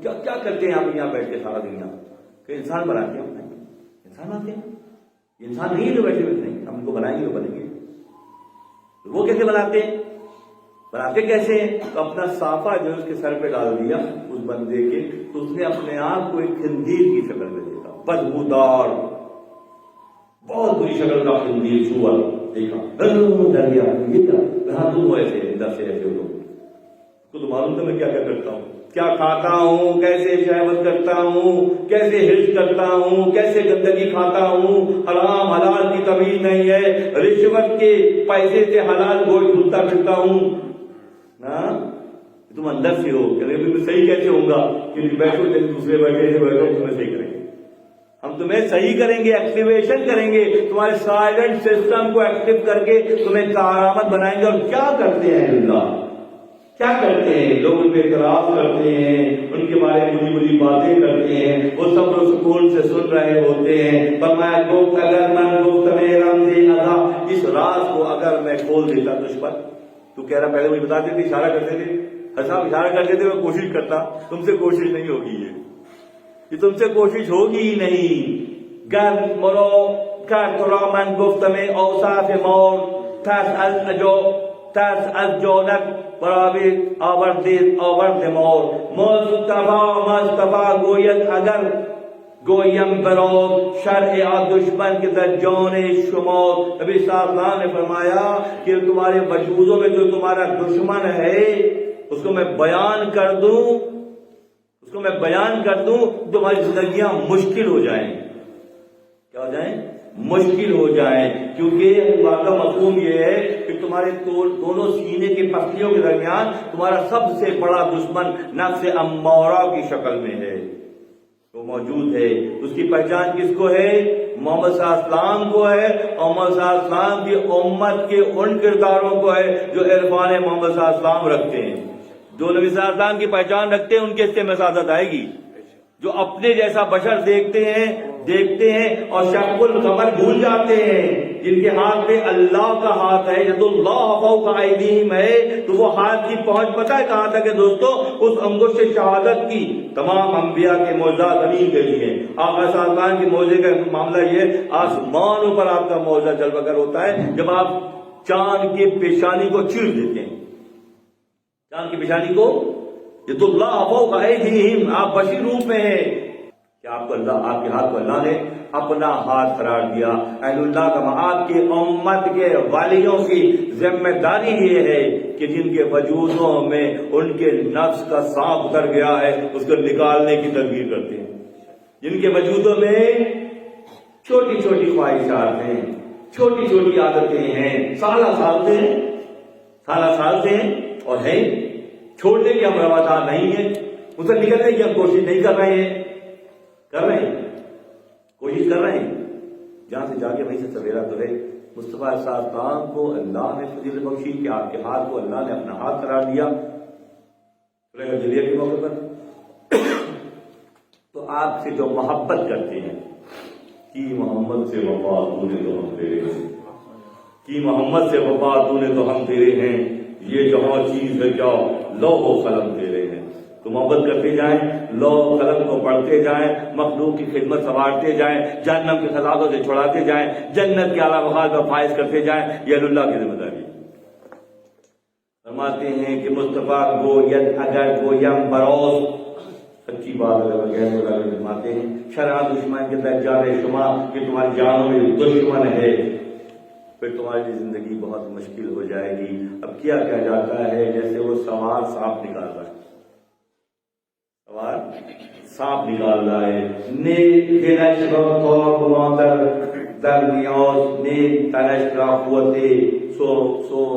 کیا کرتے ہیں آپ یہاں بیٹھ کے سارا دن؟ یہاں کہ انسان بناتے ہیں، انسان آتے ہیں، انسان نہیں جو بیٹھے ہوئے نہیں، ہم ان کو بنائیں گے تو بنیں گے. وہ کیسے بناتے ہیں؟ بناتے کیسے ہیں؟ تو اپنا صافہ جو اس کے سر پہ ڈال دیا اس بندے کے، تو اس نے اپنے آپ کو ایک خنزیر کی شکل میں دیکھا، بدبودار بہت بری شکل کا خنزیر چھوا دیکھا، ڈر گیا. یہ کیا کہاں تم ایسے اندر سے ایسے ہو؟ اس کو تو معلوم تھا میں کیا کیا کرتا ہوں، کیا کھاتا ہوں، کیسے شہوت کرتا ہوں، کیسے ہرس کرتا ہوں، کیسے گندگی کھاتا ہوں. حرام حلال کی تمیز نہیں ہے، رشوت کے پیسے سے حلال گوشت ڈھونڈتا پھرتا ہوں. تم اندر سے ہو کہ میں صحیح کیسے ہوں گا؟ کہ بیٹھو جیسے دوسرے بیٹھے تھے، بیٹھو تمہیں صحیح کریں گے، ہم تمہیں صحیح کریں گے، ایکٹیویشن کریں گے، تمہارے سائلنٹ سسٹم کو ایکٹیو کر کے تمہیں کارآمد بنائیں گے. اور کیا کرتے ہیں اللہ، کیا کرتے ہیں؟ لوگ ان پہ اعتراض کرتے ہیں، ان کے بارے میں بری بری باتیں کرتے ہیں، وہ صبر و سکون سے سن رہے ہوتے ہیں. فرمایا گفت اگر من گفت میں رمز ادا، اس راز کو اگر میں کھول دیتا تجھ پر. تو کہہ رہا پہلے مجھے بتاتے تھے، اشارہ کرتے تھے، صاحب اشارہ کرتے تھے، میں کوشش کرتا. تم سے کوشش نہیں ہوگی، یہ تم سے کوشش ہوگی ہی نہیں. گر مرو کر ترا من گفت میں اوصاف مور ترس از جونک برابر آورد مور. مصطفیٰ گوید اگر گویم برو شرع دشمن کے در جان شمار. نبی صلی اللہ علیہ وسلم نے فرمایا کہ تمہارے وجودوں میں جو تمہارا دشمن ہے اس کو میں بیان کر دوں، اس کو میں بیان کر دوں، تمہاری زندگیاں مشکل ہو جائیں. کیا ہو جائیں؟ مشکل ہو جائیں. کیونکہ بات کا مفہوم یہ ہے کہ تمہارے دونوں سینے کی پٹیوں کے درمیان تمہارا سب سے بڑا دشمن نفس امارہ کی شکل میں ہے، وہ موجود ہے. اس کی پہچان کس کو ہے؟ محمد صلی اللہ علیہ وسلم کو ہے، اور محمد صلی اللہ علیہ وسلم کی امت کے ان کرداروں کو ہے جو عرفان محمد صلی اللہ علیہ وسلم رکھتے ہیں. جو نبی صلی اللہ علیہ وسلم کی پہچان رکھتے ہیں ان کے حصے میں سعادت آئے گی. جو اپنے جیسا بشر دیکھتے ہیں اور شق القمر بھول جاتے ہیں، جن کے ہاتھ میں اللہ کا ہاتھ ہے، ید اللہ فوق ایدیہم ہے، تو وہ ہاتھ کی پہنچ پتہ ہے کہاں تک ہے دوستو؟ اس انگشت شہادت کی. تمام انبیاء کے معجزات زمین کے لیے، آقا صلی اللہ علیہ وسلم کے معجزے کا معاملہ یہ آسمانوں پر آپ کا معجزہ جلوہ گر ہوتا ہے جب آپ چاند کی پیشانی کو چیر دیتے ہیں. چاند کی پیشانی کو ید اللہ فوق ایدیہم، آپ بشر روپ میں ہیں کہ آپ کے ہاتھ کو اللہ نے اپنا ہاتھ قرار دیا. اہل اللہ کا آپ کی امت کے والیوں کی ذمہ داری یہ ہے کہ جن کے وجودوں میں ان کے نفس کا سانپ اتر گیا ہے اس کو نکالنے کی تدبیر کرتے ہیں. جن کے وجودوں میں چھوٹی چھوٹی خواہشات ہیں، چھوٹی چھوٹی عادتیں ہیں، سالہ سال سے ہیں اور ہیں، چھوڑنے کی ہم روادار نہیں ہیں، ان سے نکلنے کی ہم کوشش نہیں کر رہے ہیں، کوشش کر رہے ہیں. جہاں سے جا کے وہیں سے سویرا تو ہے. مصطفیٰ صلی اللہ علیہ وسلم کو اللہ نے فضیلت بخشی کہ آپ کے ہاتھ کو اللہ نے اپنا ہاتھ قرار دیا جلیہ کے موقع پر. تو آپ سے جو محبت کرتے ہیں کہ محمد سے وفا تو نے تو ہم تیرے ہیں، کہ محمد سے وفا تو نے تو ہم تیرے ہیں، یہ جہاں چیز ہے کیا لوح و قلم تیرے ہیں. تو محبت کرتے جائیں، لو قلم کو پڑھتے جائیں، مخلوق کی خدمت سنوارتے جائیں، جہنم کے خطابوں سے چھڑاتے جائیں، جنت کے اعلیٰ مقام پر فائز کرتے جائیں. یہ اللہ کی ذمہ داری. فرماتے ہیں کہ مصطفیٰ گوید اگر گویم بروز، سچی بات اگر بغیر تو فرماتے ہیں شرع دشمن کے دجال شما کہ تمہاری جانوں میں دشمن ہے، پھر تمہاری زندگی بہت مشکل ہو جائے گی. اب کیا کیا جاتا ہے، جیسے وہ سوار سانپ نکال رہا ہے، سوار سانپ نکال رہا ہے. نیک دلش رو تو مادر در نیاز، نیک تنش را قوتے سو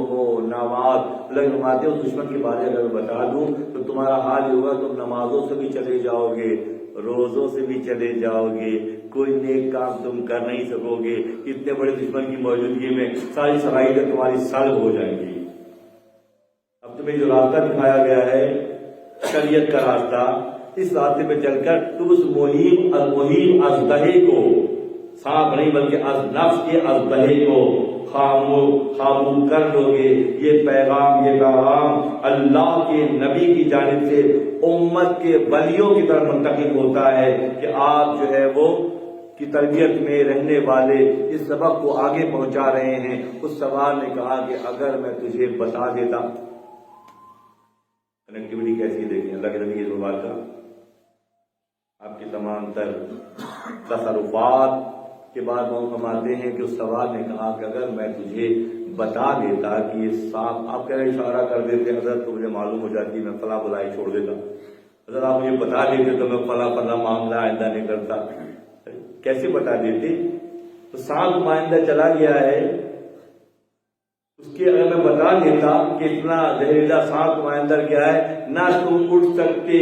ہو نماز. اللہ فرماتے ہیں اس دشمن کے بارے اگر میں بتا دوں تو تمہارا حال یہ ہوگا، تم نمازوں سے بھی چلے جاؤ گے، روزوں سے بھی چلے جاؤ گے، کوئی نیک کام تم کر نہیں سکو گے. اتنے بڑے دشمن کی موجودگی میں ساری صلاحیتیں تمہاری سلب ہو جائیں گی. اب تمہیں جو راستہ دکھایا گیا ہے شریعت کا راستہ، اس راستے پہ چل کر تم اس مہیم ازدہے کو، سانپ نہیں بلکہ از نفس کے ازدہے کو خاموش کر لو گے. یہ پیغام اللہ کے نبی کی جانب سے امت کے ولیوں کی طرف منتقل ہوتا ہے کہ آپ جو ہے وہ کی تربیت میں رہنے والے اس سبق کو آگے پہنچا رہے ہیں. اس سوال نے کہا کہ اگر میں تجھے بتا دیتا، کنیکٹیوٹی کیسی دیکھیں اللہ کے نبی کی بات کا، آپ کے تمام تر تصرفات کے بعد وہ فرماتے ہیں کہ اس سوال نے کہا کہ اگر میں تجھے بتا دیتا کہ یہ سانپ، آپ کہہ رہے اشارہ کر دیتے حضرت تو مجھے معلوم ہو جاتی، میں فلاں بلائی چھوڑ دیتا. حضرت آپ مجھے بتا دیتے تو میں فلاں معاملہ آئندہ نہیں کرتا. کیسے بتا دیتے؟ تو سانپ آئندہ چلا گیا ہے، اس کے اگر میں بتا دیتا کہ اتنا زہریلا سانپ اندر گیا ہے، نہ تم اٹھ سکتے،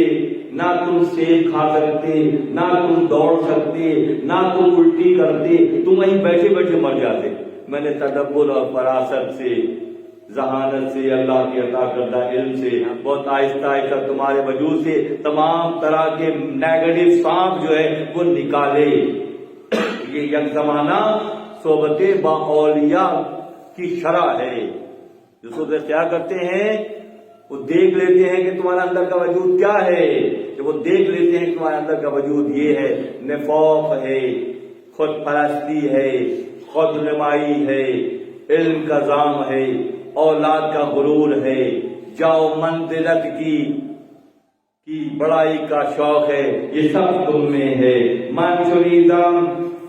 نہ تم سیب کھا سکتے، نہ تم دوڑ سکتے، نہ تم الٹی کرتے، تم وہیں بیٹھے بیٹھے مر جاتے. میں نے تدبر اور فراست سے، ذہانت سے، اللہ کے عطا کردہ علم سے بہت آہستہ آہستہ تمہارے وجود سے تمام طرح کے نیگیٹو سانپ جو ہے وہ نکالے. یہ یک زمانہ صحبت با اولیاء کی شرح ہے. جو سب کیا کرتے ہیں وہ دیکھ لیتے ہیں کہ تمہارے اندر کا وجود کیا ہے. جب وہ دیکھ لیتے ہیں کہ تمہارے اندر کا وجود یہ ہے، نفاق ہے، خود پرستی ہے، خود نمائی ہے، علم کا ظام ہے، اولاد کا غرور ہے، جاؤ منزلت کی بڑائی کا شوق ہے، یہ سب تم میں ہے. من چریدم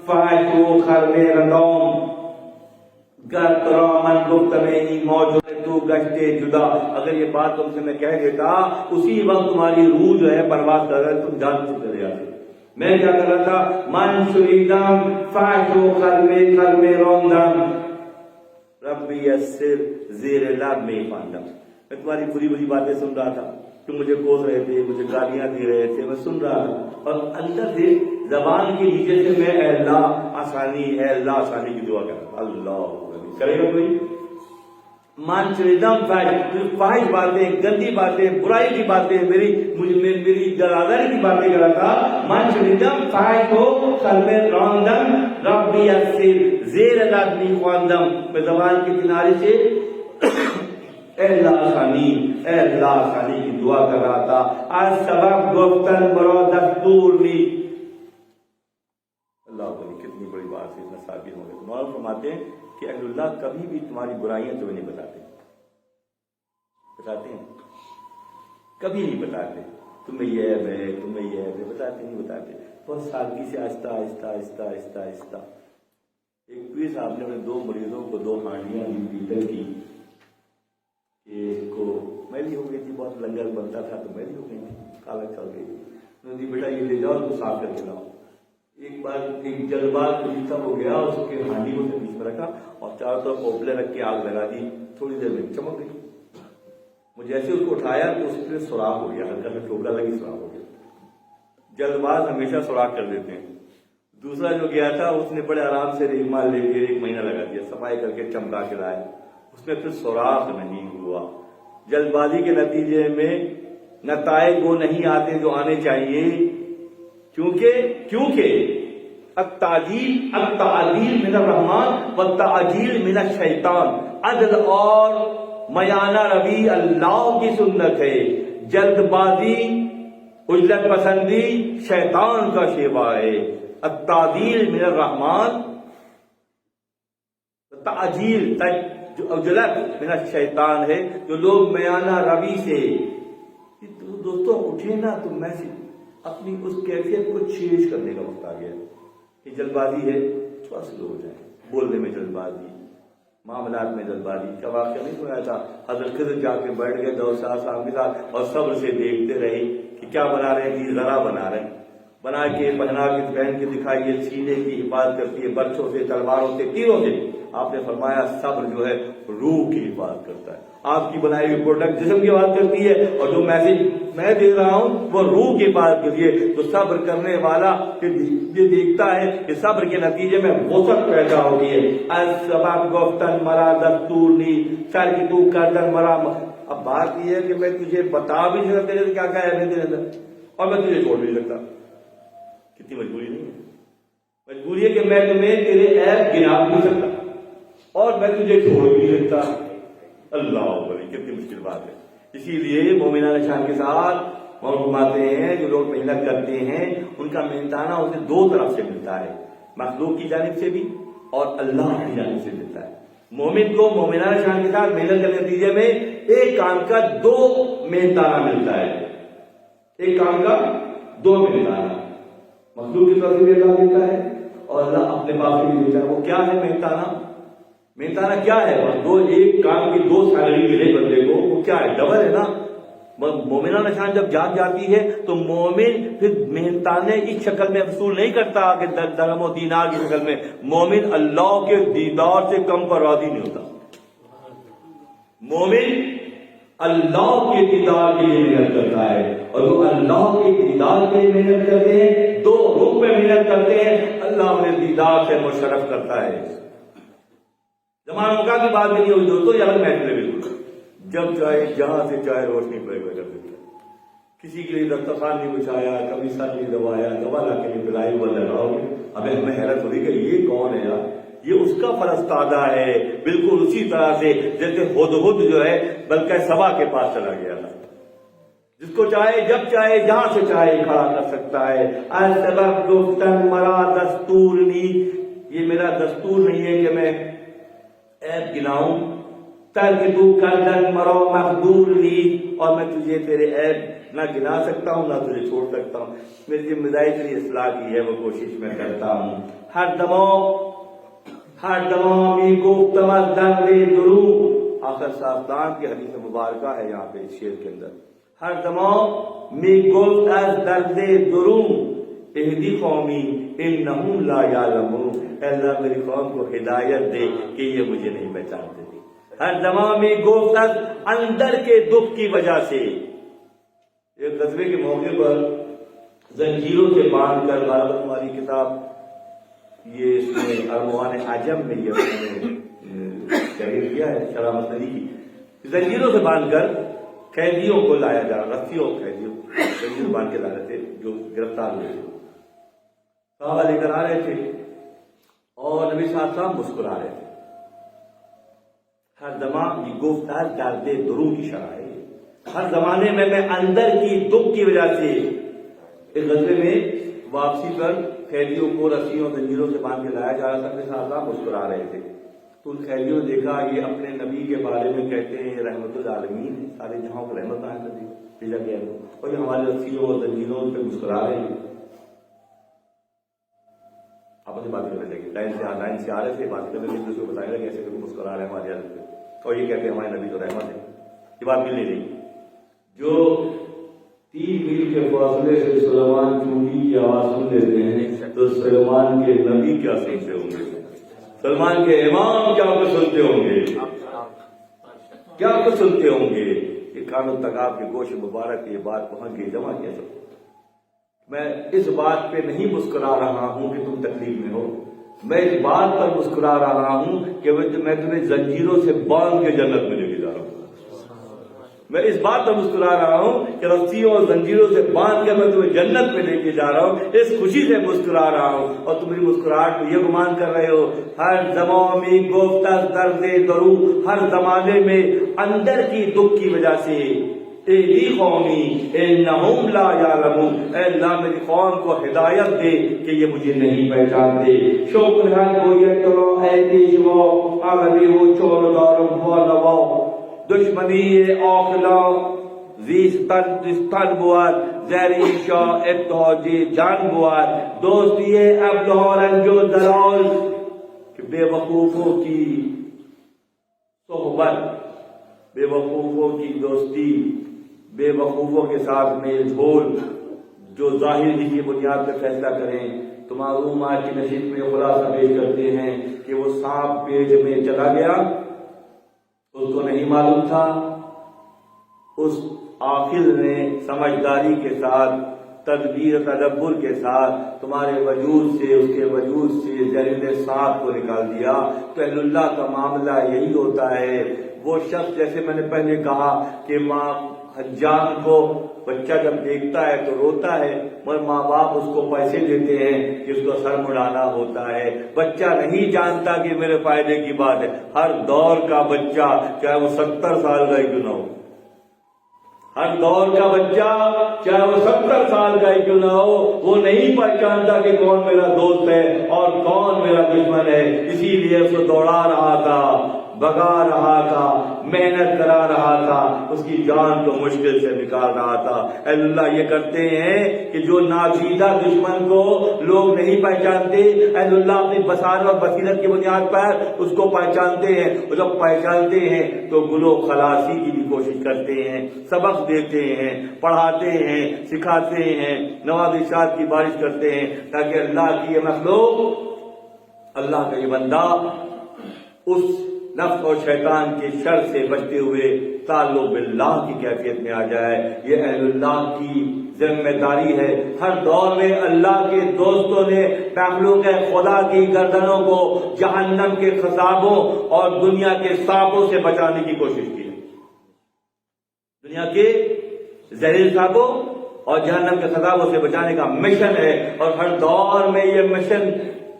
فائتو خرم ردوم گر ترا من گفت میں ہی موجود تو گشتے جدا. اگر یہ بات تم سے میں کہہ دیتا اسی وقت تمہاری روح جو ہے پرواز کر رہے تم جان سے چلے جاتے. میں کیا کر رہا تھا؟ من شریدم فائتو خرم روندم ربی یسر زیر لب میں فاندم. میں تمہاری بری بری باتیں سن رہا تھا، تم مجھے کوس رہے تھے، مجھے گالیاں دے رہے تھے، میں سن رہا تھا اور اندر سے زبان کے نیچے سے میں اے اللہ آسانی، اے اللہ آسانی کی دعا کر. اللہ کرے گا کوئی؟ مان چریدم فاحش باتیں، گندی باتیں، برائی کی باتیں، میری جلالت کی باتیں کر رہا تھا. مان چریدم فاحش ہو قلب راندم ربی یسر زیر لب خواندم. میں زبان کے کنارے سے اے اللہ آسانی، اے اللہ آسانی کی دعا کر رہا تھا. آج سبق گفتن برو دستور لی. اللہ کتنی بڑی بات ہے، اتنا ثابت ہو گئے. مولانا فرماتے ہیں کہ اہل اللہ کبھی بھی تمہاری برائیاں تمہیں نہیں بتاتے ہیں، کبھی نہیں بتاتے. تمہیں یہ ہے، تمہیں یہ ہے، بتاتے نہیں بتاتے. بہت سادگی سے آہستہ آہستہ آہستہ آہستہ آہستہ. ایک پیر صاحب نے اپنے 2 مریضوں کو 2 ہانڈیاں دی پیتل کی، ایک کو میلی ہو گئی تھی، بہت لنگر بنتا تھا تو میلی ہو گئی تھی، کالا چل گئی. انہوں نے بیٹا یہ لے جاؤ اس کو صاف کر کے لاؤ. ایک بار ایک جلباز پولیسا ہو گیا، اس کے ہانڈی کو بیچ میں رکھا اور چاروں طرف پوپلے رکھ کے آگ لگا دی. تھوڑی دیر میں چمک گئی. وہ جیسے اس کو اٹھایا تو اس پہ سوراخ ہو گیا، ہلکا سا ٹھوکا لگی، سوراخ ہو گیا. جلدباز ہمیشہ سوراخ کر دیتے ہیں. دوسرا جو گیا تھا اس نے بڑے آرام سے ریگمال لے کے 1 مہینہ لگا دیا، صفائی کر کے چمکا کے لائے، اس میں پھر سوراخ نہیں ہوا. جلد بازی کے نتیجے میں نتائج وہ نہیں آتے جو آنے چاہیے. کیونکہ التعجیل من الرحمن والتعجیل من الشیطان. عدل اور میانہ روی اللہ کی سنت ہے. جلد بازی عجلت پسندی شیطان کا شیوا ہے، التعدیل من الرحمن، تعجیل عجلت من الشیطان ہے، جو لوگ میانہ روی سے دوستوں اٹھے نا تو میں سے اپنی اس کیفیت کو چینج کرنے کا وقت آ گیا کہ جلد بازی ہے، تھوڑا سلو ہو جائے، بولنے میں جلد بازی، معاملات میں جلد بازی کا واقعہ نہیں سنایا تھا؟ حضرت خضر جا کے بیٹھ گئے دور صاحب کے ساتھ اور صبر سے دیکھتے رہے کہ کیا بنا رہے ہیں، ذرا بنا رہے ہیں، بنا کے پہنا کے پہن کے دکھائیے، سینے کی حفاظت کرتی ہے برچھوں سے، تلواروں سے، تیروں سے۔ آپ نے فرمایا صبر جو ہے روح کی حفاظت کرتا ہے، آپ کی بنائی ہوئی پروڈکٹ جسم کی حفاظت کرتی ہے، اور جو میسج میں دے رہا ہوں وہ روح کی حفاظت کرتی ہے۔ تو صبر کرنے والا یہ دیکھتا ہے کہ صبر کے نتیجے میں وسعت پیدا ہوتی ہے۔ السبب گفتن مرا دستور نی سر کی تو کردن مرا۔ اب بات یہ ہے کہ میں تجھے بتا بھی نہیں سکتا تیرے کیا کیا ہے میرے اندر، اور میں تجھے چھوڑ بھی نہیں سکتا۔ کتنی مجبوری نہیں ہے؟ مجبوری ہے کہ میں تمہیں تیرے عیب گنا بھی نہیں سکتا اور میں تجھے چھوڑ بھی نہیں سکتا۔ اللہ بھائی کتنی مشکل بات ہے۔ اسی لیے مومنان شان کے ساتھ فرماتے ہیں جو لوگ محنت کرتے ہیں ان کا محنتانہ اسے دو طرف سے ملتا ہے، مخلوق کی جانب سے بھی اور اللہ کی جانب سے ملتا ہے۔ مومن کو مومنان شان کے ساتھ محنت کے نتیجے میں ایک کام کا دو محنتانہ ملتا ہے، ایک کام کا دو محنتانہ، مخلوق کی طرف سے بھی اللہ دیتا ہے اور اللہ اپنے پاس سے بھی دیتا ہے۔ وہ کیا ہے محنتانہ؟ محنتانہ کیا ہے؟ دو ایک کام کی دو سیلری ملے بندے کو، وہ کیا ہے؟ ڈبل ہے نا۔ مومنہ نشان جب جاگ جاتی ہے تو مومن پھر محنتانے کی شکل میں وصول نہیں کرتا کہ درہم و دینار کی شکل میں، مومن اللہ کے دیدار سے کم پر راضی نہیں ہوتا۔ مومن اللہ کے دیدار کے لیے محنت کرتا ہے، اور وہ اللہ کے دیدار کے لیے محنت کرتے ہیں، دو رخ میں محنت کرتے ہیں، اللہ انہیں دیدار سے مشرف کرتا ہے۔ زمانوں کا کی بات نہیں ہوئی دوستوں، یہ الگ محفل ہے بالکل۔ جب چاہے جہاں سے چاہے روشنی پڑے ہوئے کر دیتا ہے، کسی کے لیے دسترخوان نہیں بچھایا، کبھی سر نہیں دبایا، دوا لا کے نہیں پلائی، وہ لگاؤ گے۔ اب ہمیں حیرت ہوئی کہ یہ کون ہے یار، یہ اس کا فرستادہ ہے، بالکل اسی طرح سے جیسے ہدہد جو ہے بلکہ سبا کے پاس چلا گیا تھا، جس کو چاہے جب چاہے جہاں سے چاہے کھڑا کر سکتا ہے۔ السبب گفتن مرا دستور نی، یہ میرا دستور نہیں ہے کہ میں عیب گناؤں، ترک تو کردن مرا مقدور لی، اور میں تجھے تیرے عیب نہ گنا سکتا ہوں نہ تجھے چھوڑ سکتا ہوں۔ میری ذمہ داری تیری اصلاح کی ہے، وہ کوشش میں کرتا ہوں۔ ہر دماغ میں گفتم از درد درو، آخر سافتان کی حدیث مبارکہ ہے یہاں پہ اس شعر کے اندر، ہر دماغ میں گفت از درد درو اہدی قومی انہم لا یعلمون، اے اللہ میری قوم کو ہدایت دے کہ یہ مجھے نہیں پہچانتے۔ ہر زمان میں گفت از اندر کے دکھ کی وجہ سے، ایک غزوے کے موقع پر زنجیروں سے باندھ کر، غالباً ہماری کتاب یہ اس میں ارمغان عجم میں یہ تحریر کیا ہے شرح مسندی کی، زنجیروں سے باندھ کر قیدیوں کو لایا جا رہا، رسیوں قیدیوں زنجیر باندھ کے لا رہے تھے جو گرفتار ہوئے تھے، صحابہ لے کر آ رہے تھے اور نبی صلی اللہ علیہ وسلم مسکرا رہے تھے۔ ہر زمان کی گفتار درد درو کی شرح ہے، ہر زمانے میں اندر کی دکھ کی وجہ سے اس غزوے میں واپسی پر قیدیوں کو رسیوں زنجیروں سے باندھ کے لایا جا رہا تھا، نبی صلی اللہ علیہ وسلم مسکرا رہے تھے۔ تو ان قیدیوں نے دیکھا یہ اپنے نبی کے بارے میں کہتے ہیں یہ رحمت العالمین ہے، سارے جہاں کو رحمت نہ بھیجا گیا ہے، اور یہ ہمارے رسیوں اور زنجیروں پہ مسکرا رہے ہیں۔ آپس میں بات کرنے لگے، لائن سے آ رہے تھے، بات کرنے لگے، دوسرے کو بتانے لگے ایسے کہ مسکرا رہے ہیں ہمارے حالت پہ، اور یہ کہتے ہیں ہمارے نبی تو رحمت ہے۔ یہ بات مل نہیں رہی۔ جو 3 میل کے فاصلے سے سلیمان چونٹی کی آواز سن لیتے ہیں تو سلیمان کے نبی کیا سنتے ہوں گے، سلمان کے امام کیا کچھ سنتے ہوں گے، کیا کچھ سنتے ہوں گے۔ یہ کانوں تک آپ کے گوش مبارک یہ بات پہنچ گئی، جمع کیا سب۔ میں اس بات پہ نہیں مسکرا رہا ہوں کہ تم تکلیف میں ہو، میں اس بات پر مسکرا رہا ہوں کہ میں تمہیں زنجیروں سے باندھ کے جنت میں لے کے جا رہا ہوں۔ میں اس بات پر مسکرا رہا ہوں کہ رسیوں اور زنجیروں سے باندھ کے میں تمہیں جنت میں لے کے جا رہا ہوں، اس خوشی سے مسکرا رہا ہوں، اور تمہاری مسکراہٹ کو یہ گمان کر رہے ہو۔ ہر زمان میں گفتہ درد درو، ہر زمانے میں اندر کی دکھ کی وجہ سے اہدی قومی انہم لا یعلمون، اے اللہ میری قوم کو ہدایت دے کہ یہ مجھے نہیں پہچانتے. شکر ہے گویا تو اے دیشو عالمی وہ چور دارم ہوا نوا دشمنی آخلا زیستن بواد زیری شاہ اتحادی جان بواد دوستی ابلہارن جو دلال کہ بے وقوفوں کی صحبت، بے وقوفوں کی دوستی، بے وقوفوں کے ساتھ میل جھول، جو ظاہر ہی کی بنیاد پر فیصلہ کریں. تو معلوم آج کی نشست میں خلاصہ پیش کرتے ہیں کہ وہ سانپ پیٹ میں چلا گیا، اس کو نہیں معلوم تھا. اس عاقل نے سمجھداری کے ساتھ، تدبیر تدبر کے ساتھ تمہارے وجود سے، اس کے وجود سے زہریلے سانپ کو نکال دیا. تو اہل اللہ کا معاملہ یہی ہوتا ہے. وہ شخص جیسے میں نے پہلے کہا کہ ماں حجام کو بچہ جب دیکھتا ہے تو روتا ہے، مگر ماں باپ اس کو پیسے دیتے ہیں کہ اس کو سر مڑانا ہوتا ہے. بچہ نہیں جانتا کہ میرے فائدے کی بات ہے. ہر دور کا بچہ چاہے وہ 70 سال کا ہی کیوں نہ ہو، ہر دور کا بچہ چاہے وہ 70 سال کا ہی کیوں نہ ہو، وہ نہیں پہچانتا کہ کون میرا دوست ہے اور کون میرا دشمن ہے. اسی لیے اس کو دوڑا رہا تھا، بگا رہا تھا، محنت کرا رہا تھا، اس کی جان کو مشکل سے نکال رہا تھا. اے اللہ یہ کرتے ہیں کہ جو ناچیدہ دشمن کو لوگ نہیں پہچانتے، اے اللہ اپنی بصارت اور بصیرت کی بنیاد پر اس کو پہچانتے ہیں. اور جب پہچانتے ہیں تو گلو خلاصی کی بھی کوشش کرتے ہیں، سبق دیتے ہیں، پڑھاتے ہیں، سکھاتے ہیں، نوازشات کی بارش کرتے ہیں، تاکہ اللہ کی یہ مخلوق، اللہ کا یہ بندہ اس نفس اور شیطان کے شر سے بچتے ہوئے تعلق باللہ کی کیفیت میں آ جائے. یہ اہل اللہ کی ذمہ داری ہے. ہر دور میں اللہ کے دوستوں نے مخلوق خدا کی گردنوں کو جہنم کے خضابوں اور دنیا کے سانپوں سے بچانے کی کوشش کی. دنیا کے زہریلے سانپوں اور جہنم کے خضابوں سے بچانے کا مشن ہے، اور ہر دور میں یہ مشن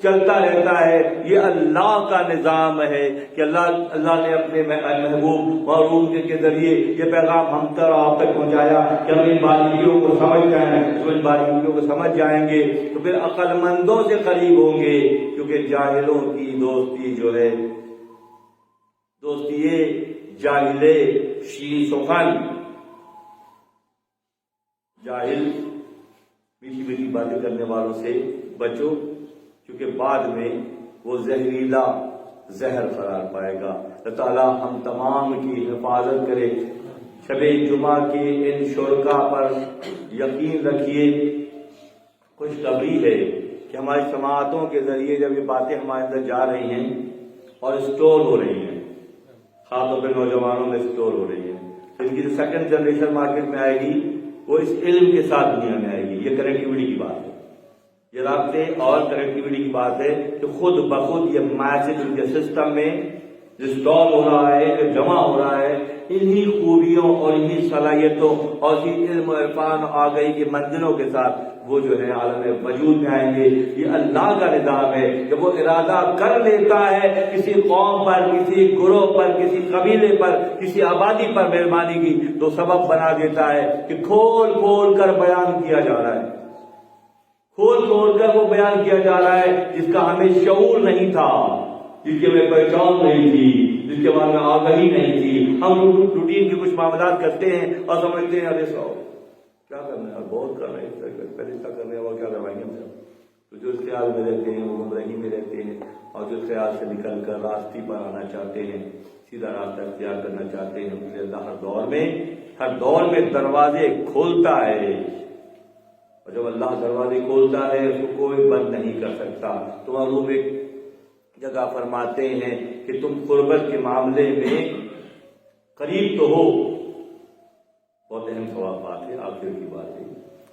چلتا رہتا ہے. یہ اللہ کا نظام ہے کہ اللہ نے اپنے محبوب معروف کے ذریعے یہ پیغام ہم تک آپ تک پہنچایا کہ ہم ان باریکیوں کو سمجھ جائیں. تو ان باریکیوں کو سمجھ جائیں گے تو پھر عقل مندوں سے قریب ہوں گے، کیونکہ جاہلوں کی دوستی جو ہے، دوستی جاہل شیریں سخن، جاہل میٹھی میٹھی باتیں کرنے والوں سے بچو، کیونکہ بعد میں وہ زہریلا زہر قرار پائے گا. اللہ تعالیٰ ہم تمام کی حفاظت کرے. شب جمعہ کے ان شرکا پر یقین رکھیے، خوشخبری ہے کہ ہماری سماعتوں کے ذریعے جب یہ باتیں ہمارے اندر جا رہی ہیں اور اسٹور ہو رہی ہیں، خاص طور پہ نوجوانوں میں اسٹور ہو رہی ہیں، تو ان کی جو سیکنڈ جنریشن مارکیٹ میں آئے گی وہ اس علم کے ساتھ دنیا میں آئے گی. یہ کنیکٹیوٹی کی بات ہے، یہ رابطے اور کنیکٹیوٹی کی بات ہے کہ خود بخود یہ میسج ان کے سسٹم میں انسٹال ہو رہا ہے، جمع ہو رہا ہے. انہی خوبیوں اور انہی صلاحیتوں اور اسی علم و عرفان آگاہی کی منزلوں کے ساتھ وہ جو ہے عالم وجود میں آئیں گے. یہ اللہ کا نظام ہے کہ وہ ارادہ کر لیتا ہے کسی قوم پر، کسی گروہ پر، کسی قبیلے پر، کسی آبادی پر مہربانی کی تو سبب بنا دیتا ہے کہ کھول کھول کر بیان کیا جا رہا ہے، کھول کھول کر وہ بیان کیا جا رہا ہے جس کا ہمیں شعور نہیں تھا، جس کی ہمیں پہچان نہیں تھی، جس کے بارے میں آگاہی نہیں تھی. ہم روٹین کے کچھ معاملات کرتے ہیں اور سمجھتے ہیں ارے سو کیا کرنا ہے، بہت کر رہے ہیں، پہلے کیا کرنے اور کیا روائیں گے. تو جو اس خیال میں رہتے ہیں وہ گمراہی میں رہتے ہیں، اور جو خیال سے نکل کر راستے پر آنا چاہتے ہیں، سیدھا راستہ اختیار کرنا چاہتے ہیں، ان کے لیے اللہ ہر دور میں دروازے کھولتا ہے. اور جب اللہ دروازے کھولتا ہے اس کو کوئی بند نہیں کر سکتا. تو معلوم ایک جگہ فرماتے ہیں کہ تم قربت کے معاملے میں قریب تو ہو. بہت اہم سوال بات ہے، آخر کی بات ہے.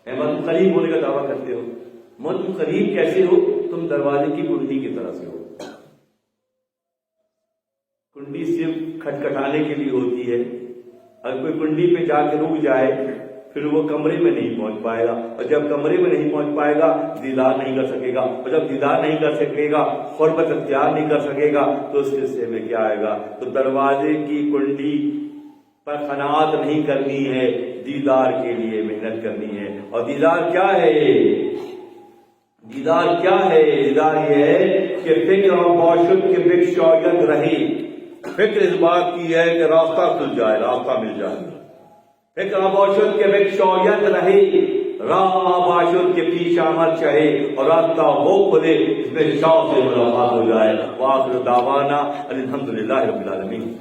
تم قریب ہونے کا دعویٰ کرتے ہو، مگر تم قریب کیسے ہو؟ تم دروازے کی کنڈی کی طرح سے ہو. کنڈی صرف کھٹکھٹانے کے لیے ہوتی ہے. اگر کوئی کنڈی پہ جا کے رک جائے پھر وہ کمرے میں نہیں پہنچ پائے گا، اور جب کمرے میں نہیں پہنچ پائے گا دیدار نہیں کر سکے گا، اور جب دیدار نہیں کر سکے گا، قربت اختیار نہیں کر سکے گا، تو اس حصے میں کیا آئے گا؟ تو دروازے کی کنڈی پر قناعت نہیں کرنی ہے، دیدار کے لیے محنت کرنی ہے۔ اور دیدار کیا ہے؟ دیدار کیا ہے؟ دیدار یہ ہے کہ فکر اور باشد کے بک شوید رہی، فکر اس بات کی ہے کہ راستہ کھل جائے، راستہ مل جائے، فکر اور باشد کے بک شوید رہی، راہ باشد کے پیچھے آمد چاہے اور راستہ وہ کھلے اس میں شوق سے ملاقات ہو جائے۔ وآخر دعوانا الحمدللہ رب العالمین۔